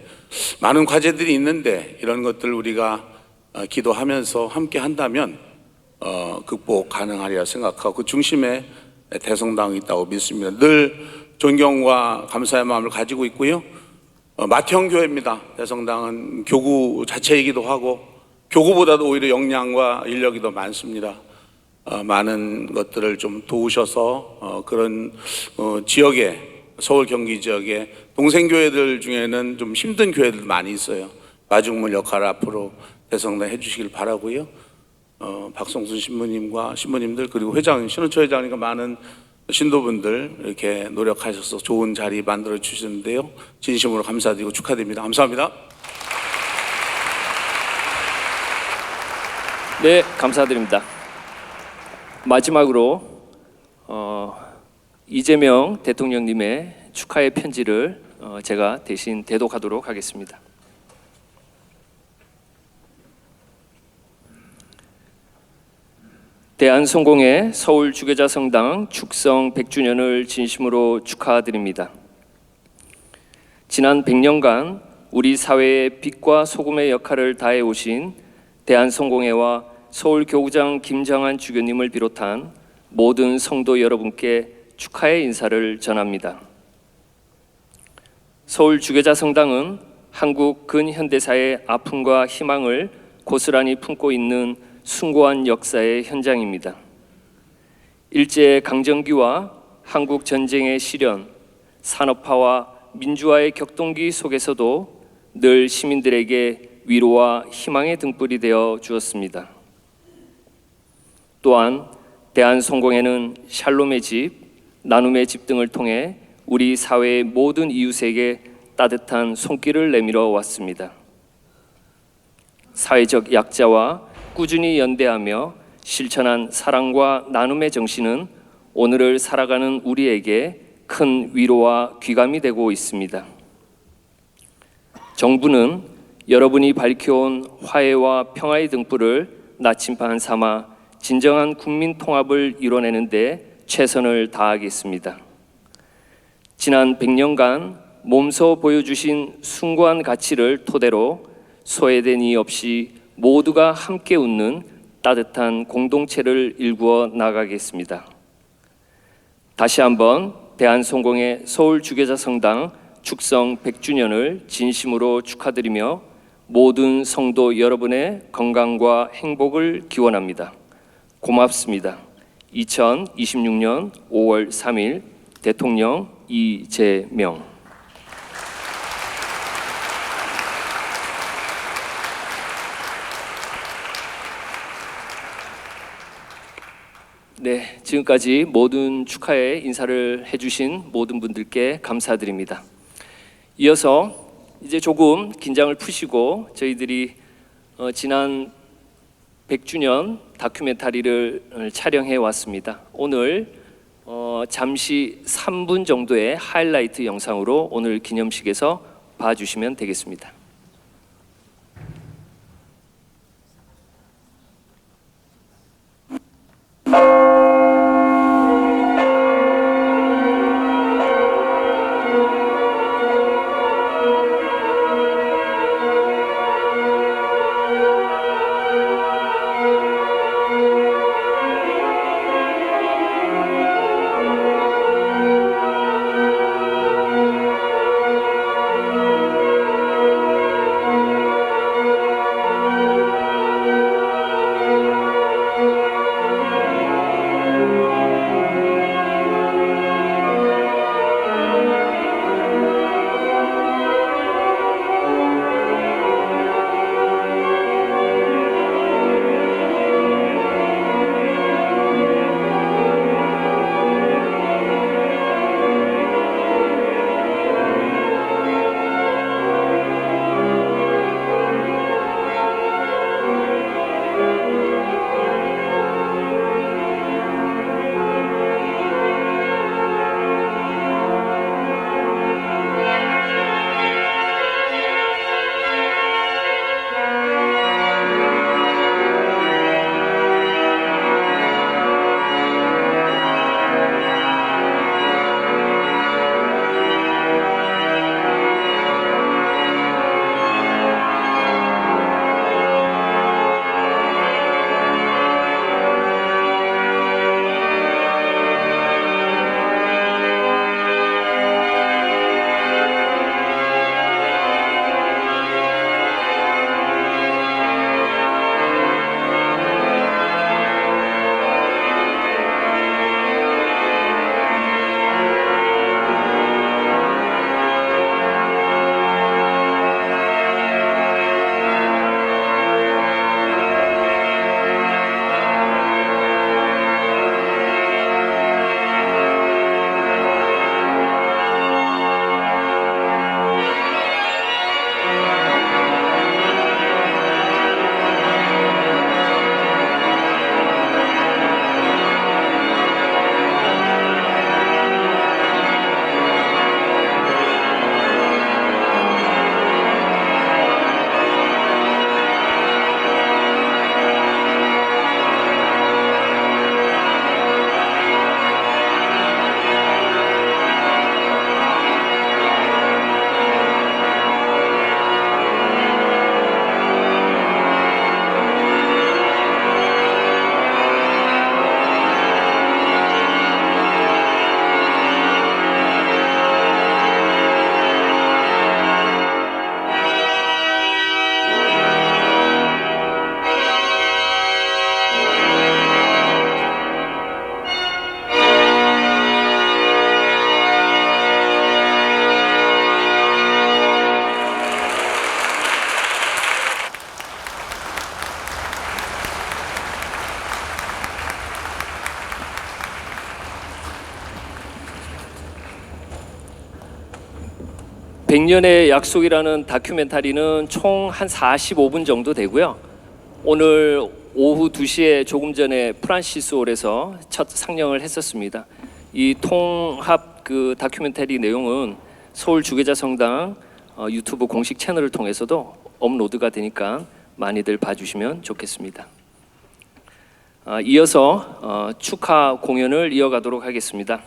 S11: 많은 과제들이 있는데 이런 것들 우리가 기도하면서 함께 한다면 극복 가능하리라 생각하고 그 중심에 대성당이 있다고 믿습니다. 늘 존경과 감사의 마음을 가지고 있고요. 맏형 교회입니다. 대성당은 교구 자체이기도 하고 교구보다도 오히려 역량과 인력이 더 많습니다. 많은 것들을 좀 도우셔서 그런 지역에, 서울 경기 지역에 동생교회들 중에는 좀 힘든 교회들 많이 있어요. 마중물 역할을 앞으로 대성당 해주시길 바라고요. 박성순 신부님과 신부님들, 그리고 신원초 회장님과 많은 신도분들 이렇게 노력하셔서 좋은 자리 만들어 주시는데요, 진심으로 감사드리고 축하드립니다. 감사합니다.
S5: 네, 감사드립니다. 마지막으로 이재명 대통령님의 축하의 편지를 제가 대신 대독하도록 하겠습니다. 대한성공회 서울주교자성당 축성 100주년을 진심으로 축하드립니다. 지난 100년간 우리 사회의 빛과 소금의 역할을 다해 오신 대한성공회와 서울교구장 김정한 주교님을 비롯한 모든 성도 여러분께 축하의 인사를 전합니다. 서울주교자성당은 한국 근현대사의 아픔과 희망을 고스란히 품고 있는 숭고한 역사의 현장입니다. 일제강점기와 한국 전쟁의 시련, 산업화와 민주화의 격동기 속에서도 늘 시민들에게 위로와 희망의 등불이 되어 주었습니다. 또한 대한성공회는 샬롬의 집, 나눔의 집 등을 통해 우리 사회의 모든 이웃에게 따뜻한 손길을 내밀어 왔습니다. 사회적 약자와 꾸준히 연대하며 실천한 사랑과 나눔의 정신은 오늘을 살아가는 우리에게 큰 위로와 귀감이 되고 있습니다. 정부는 여러분이 밝혀온 화해와 평화의 등불을 나침반 삼아 진정한 국민 통합을 이뤄내는 데 최선을 다하겠습니다. 지난 100년간 몸소 보여주신 숭고한 가치를 토대로 소외된 이 없이 모두가 함께 웃는 따뜻한 공동체를 일구어 나가겠습니다. 다시 한번 대한성공회 서울주교자성당 축성 100주년을 진심으로 축하드리며 모든 성도 여러분의 건강과 행복을 기원합니다. 고맙습니다. 2026년 5월 3일 대통령 이재명. 네, 지금까지 모든 축하의 인사를 해주신 모든 분들께 감사드립니다. 이어서 이제 조금 긴장을 푸시고 저희들이 지난 100주년 다큐멘터리를 촬영해 왔습니다. 오늘 잠시 3분 정도의 하이라이트 영상으로 오늘 기념식에서 봐주시면 되겠습니다. 100년의 약속이라는 다큐멘터리는 총 한 45분 정도 되고요. 오늘 오후 2시에 조금 전에 프란시스 홀에서 첫 상영을 했었습니다. 이 통합 그 다큐멘터리 내용은 서울 주계자 성당 유튜브 공식 채널을 통해서도 업로드가 되니까 많이들 봐주시면 좋겠습니다. 이어서 축하 공연을 이어가도록 하겠습니다.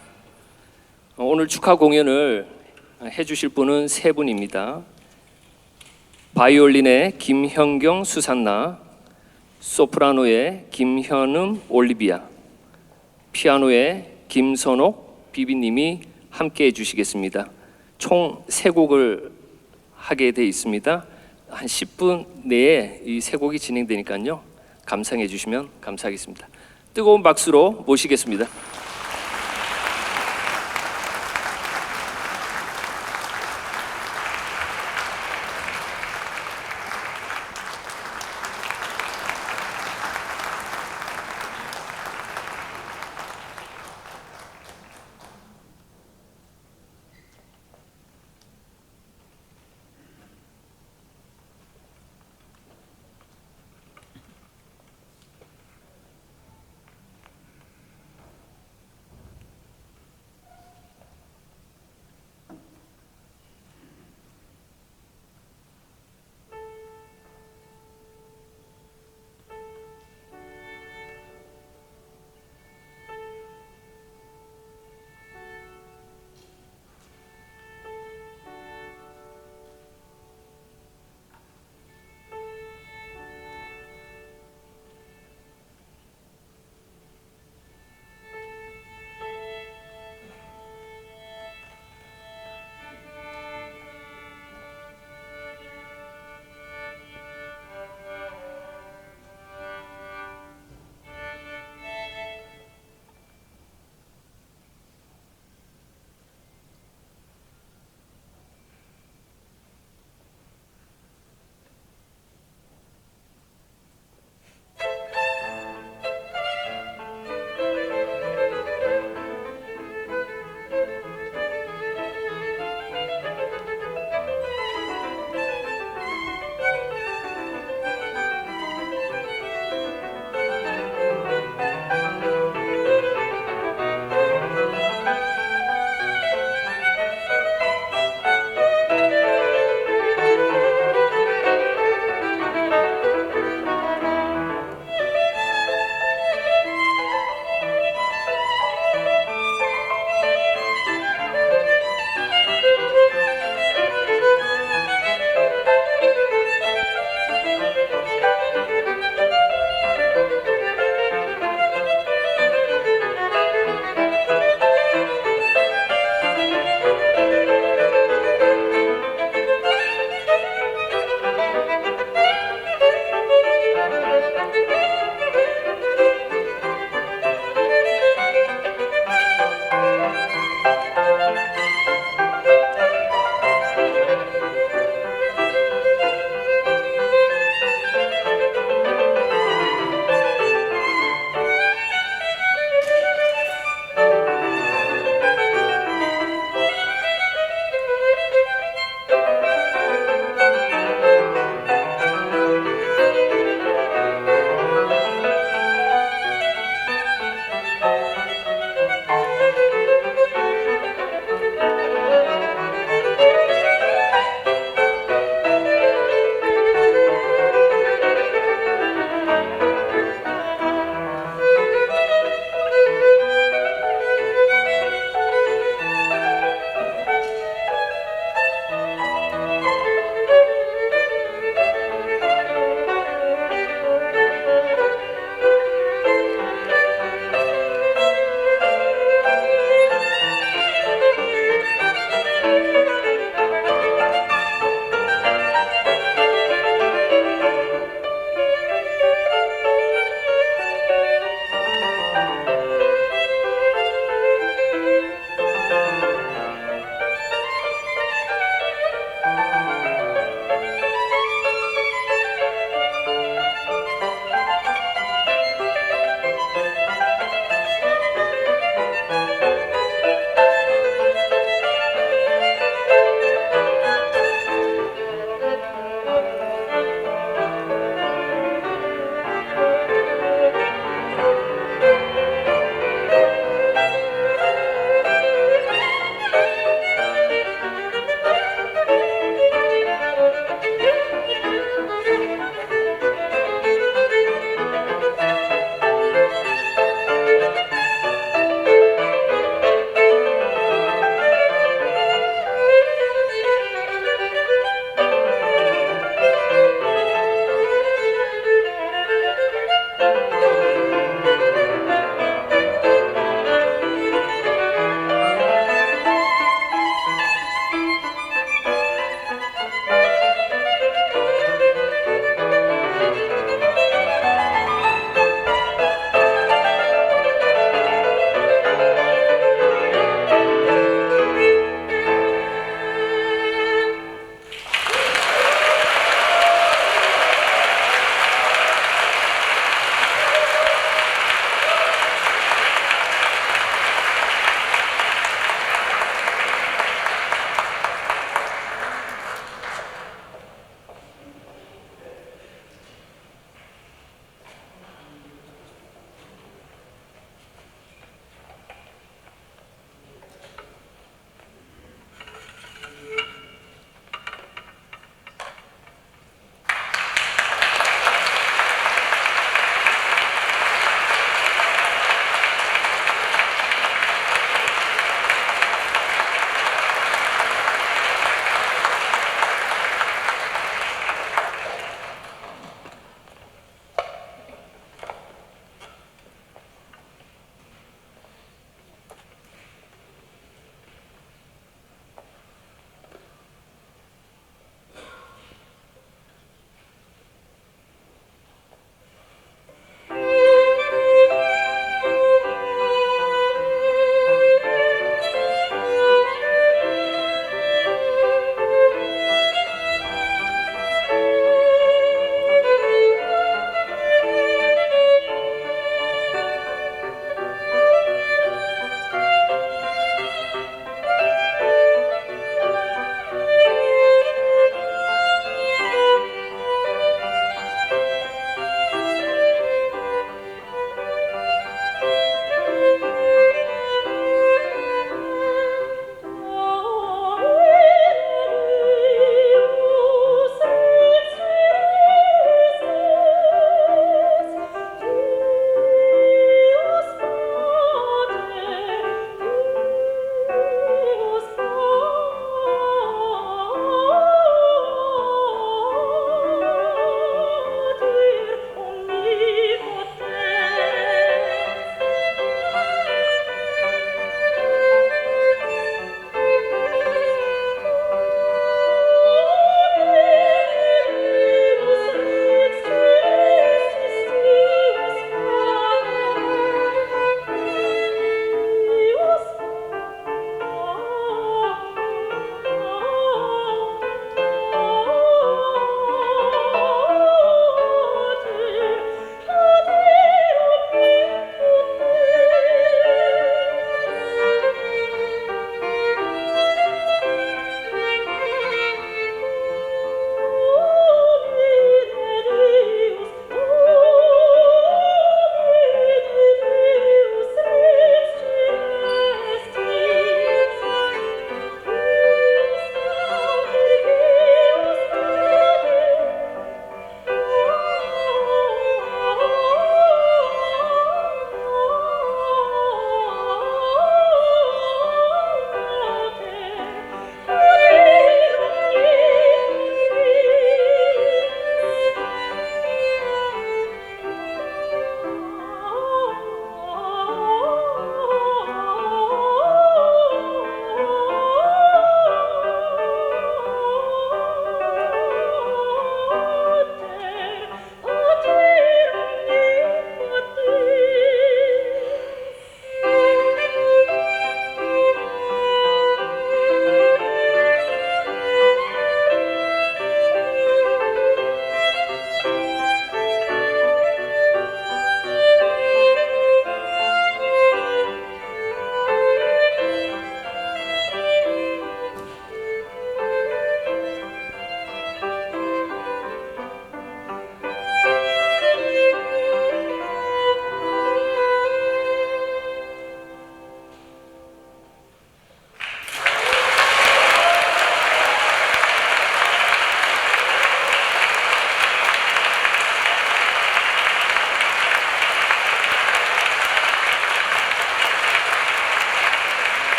S5: 오늘 축하 공연을 해주실 분은 세 분입니다. 바이올린의 김현경 수산나, 소프라노의 김현음 올리비아, 피아노의 김선옥 비비님이 함께 해주시겠습니다. 총 3곡을 하게 돼 있습니다. 한 10분 내에 이 3곡이 진행되니까요. 감상해 주시면 감사하겠습니다. 뜨거운 박수로 모시겠습니다.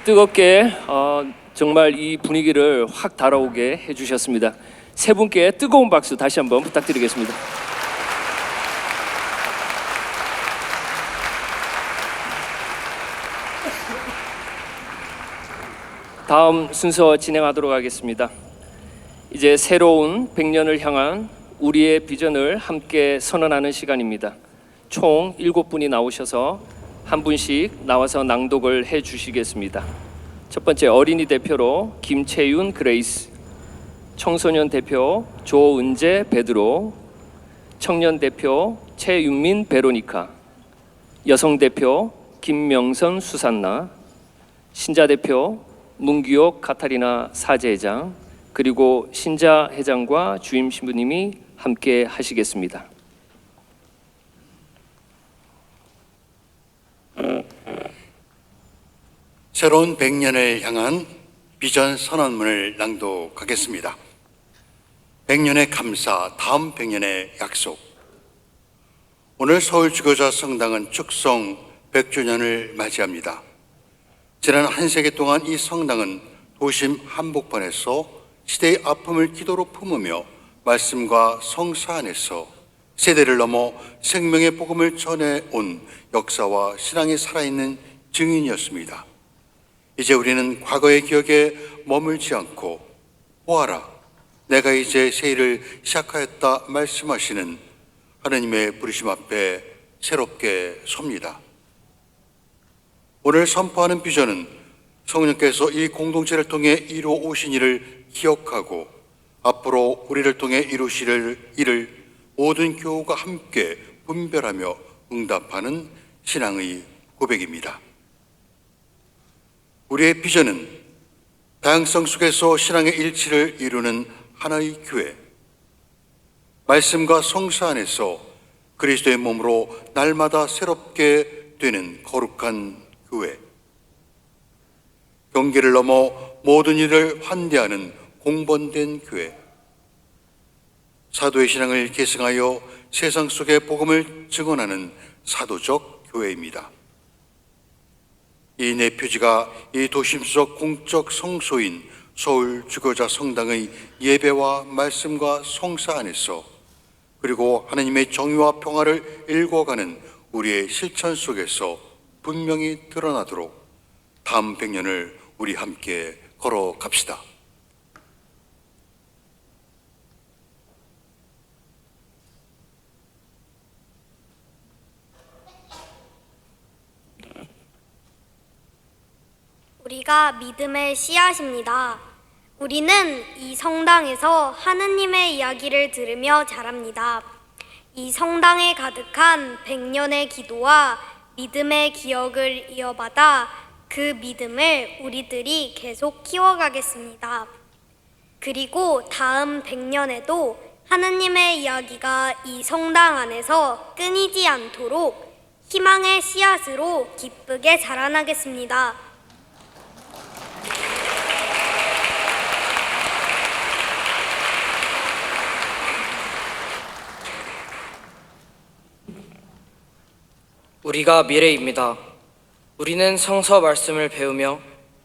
S5: 뜨겁게 정말 이 분위기를 확 달아오게 해주셨습니다. 세 분께 뜨거운 박수 다시 한번 부탁드리겠습니다. 다음 순서 진행하도록 하겠습니다. 이제 새로운 100년을 향한 우리의 비전을 함께 선언하는 시간입니다. 총 7분이 나오셔서 한 분씩 나와서 낭독을 해 주시겠습니다. 첫 번째 어린이 대표로 김채윤 그레이스, 청소년 대표 조은재 베드로, 청년 대표 최윤민 베로니카, 여성 대표 김명선 수산나, 신자 대표 문기옥 카타리나 사제회장, 그리고 신자 회장과 주임 신부님이 함께 하시겠습니다.
S6: 새로운 100년을 향한 비전 선언문을 낭독하겠습니다. 100년의 감사, 다음 100년의 약속. 오늘 서울주교자 성당은 축성 100주년을 맞이합니다. 지난 한 세기 동안 이 성당은 도심 한복판에서 시대의 아픔을 기도로 품으며 말씀과 성사 안에서 세대를 넘어 생명의 복음을 전해온 역사와 신앙이 살아있는 증인이었습니다. 이제 우리는 과거의 기억에 머물지 않고 보아라, 내가 이제 새 일을 시작하였다 말씀하시는 하느님의 부르심 앞에 새롭게 섭니다. 오늘 선포하는 비전은 성령께서 이 공동체를 통해 이루어 오신 일을 기억하고 앞으로 우리를 통해 이루실 일을 모든 교우가 함께 분별하며 응답하는 신앙의 고백입니다. 우리의 비전은 다양성 속에서 신앙의 일치를 이루는 하나의 교회, 말씀과 성사 안에서 그리스도의 몸으로 날마다 새롭게 되는 거룩한 교회, 경계를 넘어 모든 일을 환대하는 공본된 교회, 사도의 신앙을 계승하여 세상 속의 복음을 증언하는 사도적 교회입니다. 이 네 표지가 이 도심 속 공적 성소인 서울 주교자 성당의 예배와 말씀과 성사 안에서 그리고 하나님의 정의와 평화를 일궈가는 우리의 실천 속에서 분명히 드러나도록 다음 100년을 우리 함께 걸어갑시다.
S12: 우리가 믿음의 씨앗입니다. 우리는 이 성당에서 하느님의 이야기를 들으며 자랍니다. 이 성당에 가득한 100년의 기도와 믿음의 기억을 이어받아 그 믿음을 우리들이 계속 키워가겠습니다. 그리고 다음 100년에도 하느님의 이야기가 이 성당 안에서 끊이지 않도록 희망의 씨앗으로 기쁘게 자라나겠습니다.
S13: 우리가 미래입니다. 우리는 성서 말씀을 배우며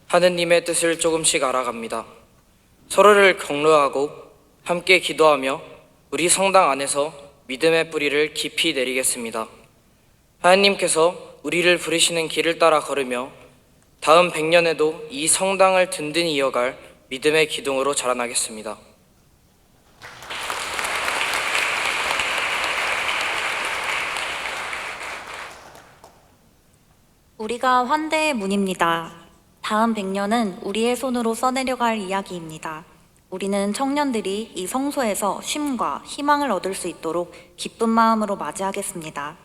S13: 하느님의 뜻을 조금씩 알아갑니다. 서로를 격려하고 함께 기도하며 우리 성당 안에서 믿음의 뿌리를 깊이 내리겠습니다. 하느님께서 우리를 부르시는 길을 따라 걸으며 다음 100년에도 이 성당을 든든히 이어갈 믿음의 기둥으로 자라나겠습니다.
S14: 우리가 환대의 문입니다. 다음 100년은 우리의 손으로 써내려갈 이야기입니다. 우리는 청년들이 이 성소에서 쉼과 희망을 얻을 수 있도록 기쁜 마음으로 맞이하겠습니다.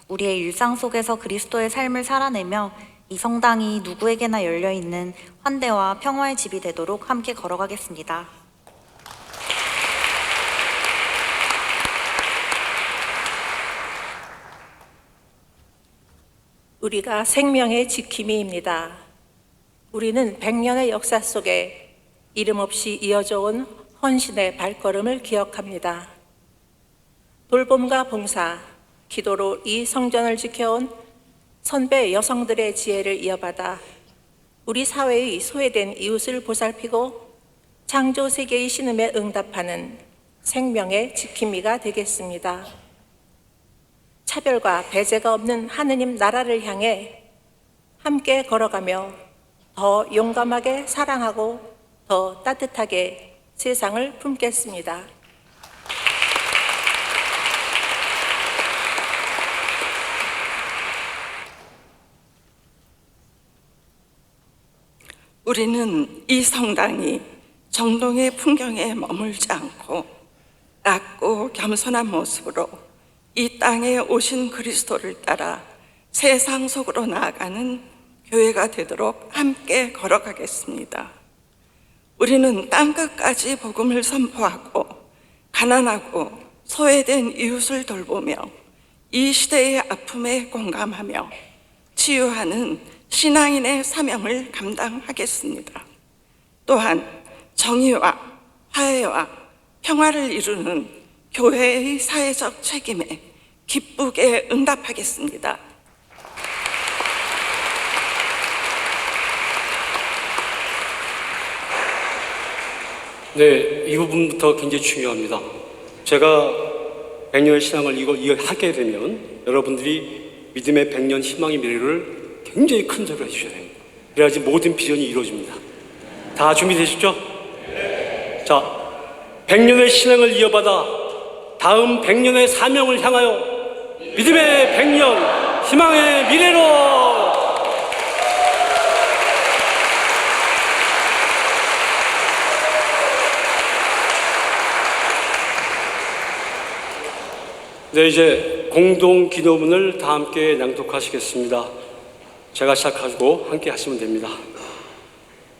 S14: 우리의 일상 속에서 그리스도의 삶을 살아내며 이 성당이 누구에게나 열려있는 환대와 평화의 집이 되도록 함께 걸어가겠습니다.
S15: 우리가 생명의 지킴이입니다. 우리는 100년의 역사 속에 이름 없이 이어져 온 헌신의 발걸음을 기억합니다. 돌봄과 봉사, 기도로 이 성전을 지켜온 선배 여성들의 지혜를 이어받아 우리 사회의 소외된 이웃을 보살피고 창조 세계의 신음에 응답하는 생명의 지킴이가 되겠습니다. 차별과 배제가 없는 하느님 나라를 향해 함께 걸어가며 더 용감하게 사랑하고 더 따뜻하게 세상을 품겠습니다.
S16: 우리는 이 성당이 정동의 풍경에 머물지 않고 낮고 겸손한 모습으로 이 땅에 오신 그리스도를 따라 세상 속으로 나아가는 교회가 되도록 함께 걸어가겠습니다. 우리는 땅끝까지 복음을 선포하고 가난하고 소외된 이웃을 돌보며 이 시대의 아픔에 공감하며 치유하는 신앙인의 사명을 감당하겠습니다. 또한 정의와 화해와 평화를 이루는 교회의 사회적 책임에 기쁘게 응답하겠습니다.
S2: 네, 이 부분부터 굉장히 중요합니다. 제가 100년의 신앙을 하게 되면 여러분들이 믿음의 100년 희망의 미래를 굉장히 큰 소리로 해주셔야 됩니다. 그래야지 모든 비전이 이루어집니다. 다 준비되셨죠? 자, 100년의 신앙을 이어받아 다음 100년의 사명을 향하여 믿음의 100년 희망의 미래로 네, 이제 공동 기도문을 다 함께 낭독하시겠습니다. 제가 시작하고 함께 하시면 됩니다.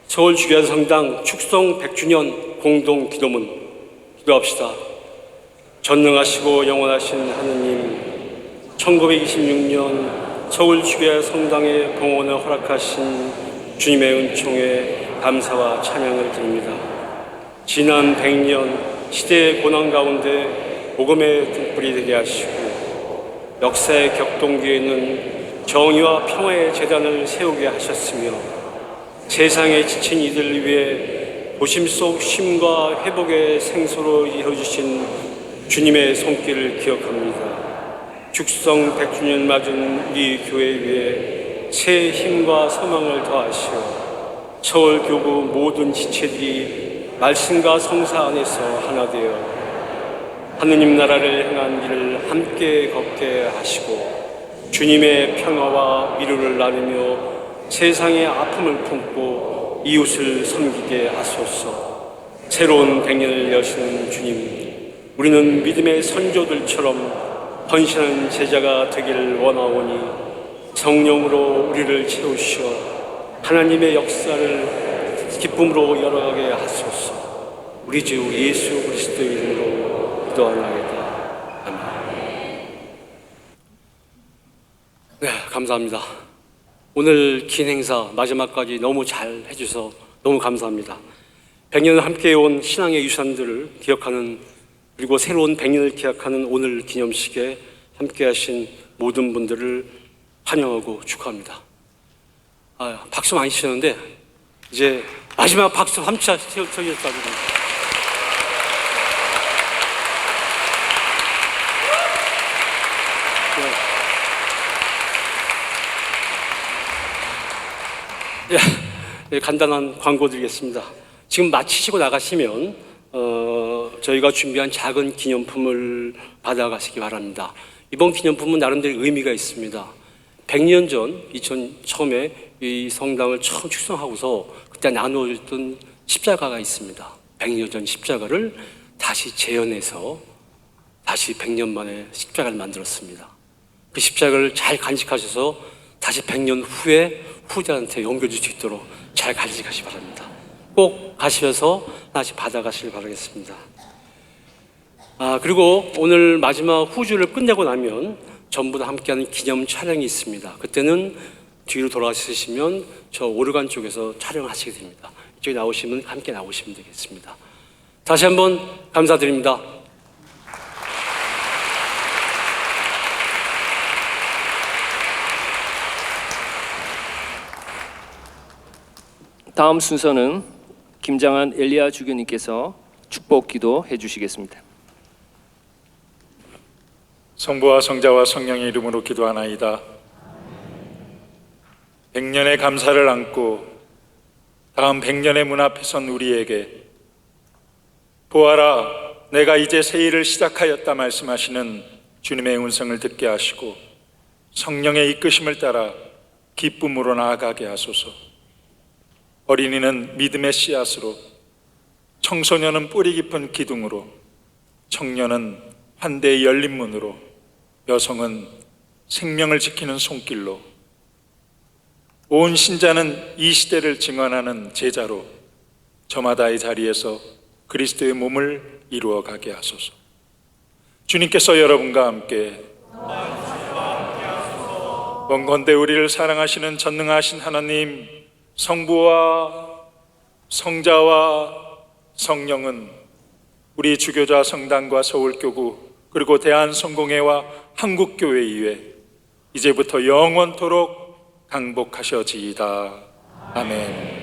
S2: 서울 주교자 성당 축성 100주년 공동 기도문 기도합시다. 전능하시고 영원하신 하느님, 1926년 서울 주교자 성당의 봉헌을 허락하신 주님의 은총에 감사와 찬양을 드립니다. 지난 100년 시대의 고난 가운데 복음의 등불이 되게 하시고 역사의 격동기에는 정의와 평화의 재단을 세우게 하셨으며 세상에 지친 이들을 위해 도심 속 쉼과 회복의 생수로 이루어주신 주님의 손길을 기억합니다. 축성 100주년 맞은 우리 교회 위에 새 힘과 소망을 더하시어 서울교구 모든 지체들이 말씀과 성사 안에서 하나 되어 하느님 나라를 향한 길을 함께 걷게 하시고 주님의 평화와 위로를 나누며 세상의 아픔을 품고 이웃을 섬기게 하소서. 새로운 100년을 여시는 주님, 우리는 믿음의 선조들처럼 헌신한 제자가 되기를 원하오니 성령으로 우리를 채우시어 하나님의 역사를 기쁨으로 열어가게 하소서. 우리 주 예수 그리스도의 이름으로 기도하나이다. 아멘. 네, 감사합니다. 오늘 긴 행사 마지막까지 너무 잘 해주셔서 너무 감사합니다. 100년을 함께해온 신앙의 유산들을 기억하는, 그리고 새로운 100년을 기약하는 오늘 기념식에 함께하신 모든 분들을 환영하고 축하합니다. 박수 많이 치셨는데 이제 마지막 박수 함차 쳐주셨다고. 네, 간단한 광고 드리겠습니다. 지금 마치시고 나가시면 저희가 준비한 작은 기념품을 받아가시기 바랍니다. 이번 기념품은 나름대로 의미가 있습니다. 100년 전, 처음에 이 성당을 처음 축성하고서 그때 나누어졌던 십자가가 있습니다. 100년 전 십자가를 다시 재현해서 다시 100년 만에 십자가를 만들었습니다. 그 십자가를 잘 간직하셔서 다시 100년 후에 후대한테 넘겨줄 수 있도록 잘 간직하시기 바랍니다. 꼭 가시면서 다시 받아가시길 바라겠습니다. 그리고 오늘 마지막 후주를 끝내고 나면 전부 다 함께하는 기념 촬영이 있습니다. 그때는 뒤로 돌아가시면 저 오르간 쪽에서 촬영하시게 됩니다. 이쪽에 나오시면 함께 나오시면 되겠습니다. 다시 한번 감사드립니다.
S5: 다음 순서는 김장한 엘리야 주교님께서 축복 기도해 주시겠습니다.
S4: 성부와 성자와 성령의 이름으로 기도하나이다. 100년의 감사를 안고 다음 100년의 문 앞에 선 우리에게 보아라, 내가 이제 새 일을 시작하였다 말씀하시는 주님의 음성을 듣게 하시고 성령의 이끄심을 따라 기쁨으로 나아가게 하소서. 어린이는 믿음의 씨앗으로, 청소년은 뿌리 깊은 기둥으로, 청년은 환대의 열린 문으로, 여성은 생명을 지키는 손길로, 온 신자는 이 시대를 증언하는 제자로 저마다의 자리에서 그리스도의 몸을 이루어 가게 하소서. 주님께서 여러분과 함께 원건대 우리를 사랑하시는 전능하신 하나님, 성부와 성자와 성령은 우리 주교자 성당과 서울교구 그리고 대한성공회와 한국교회 이외 이제부터 영원토록 강복하셔지이다. 아멘.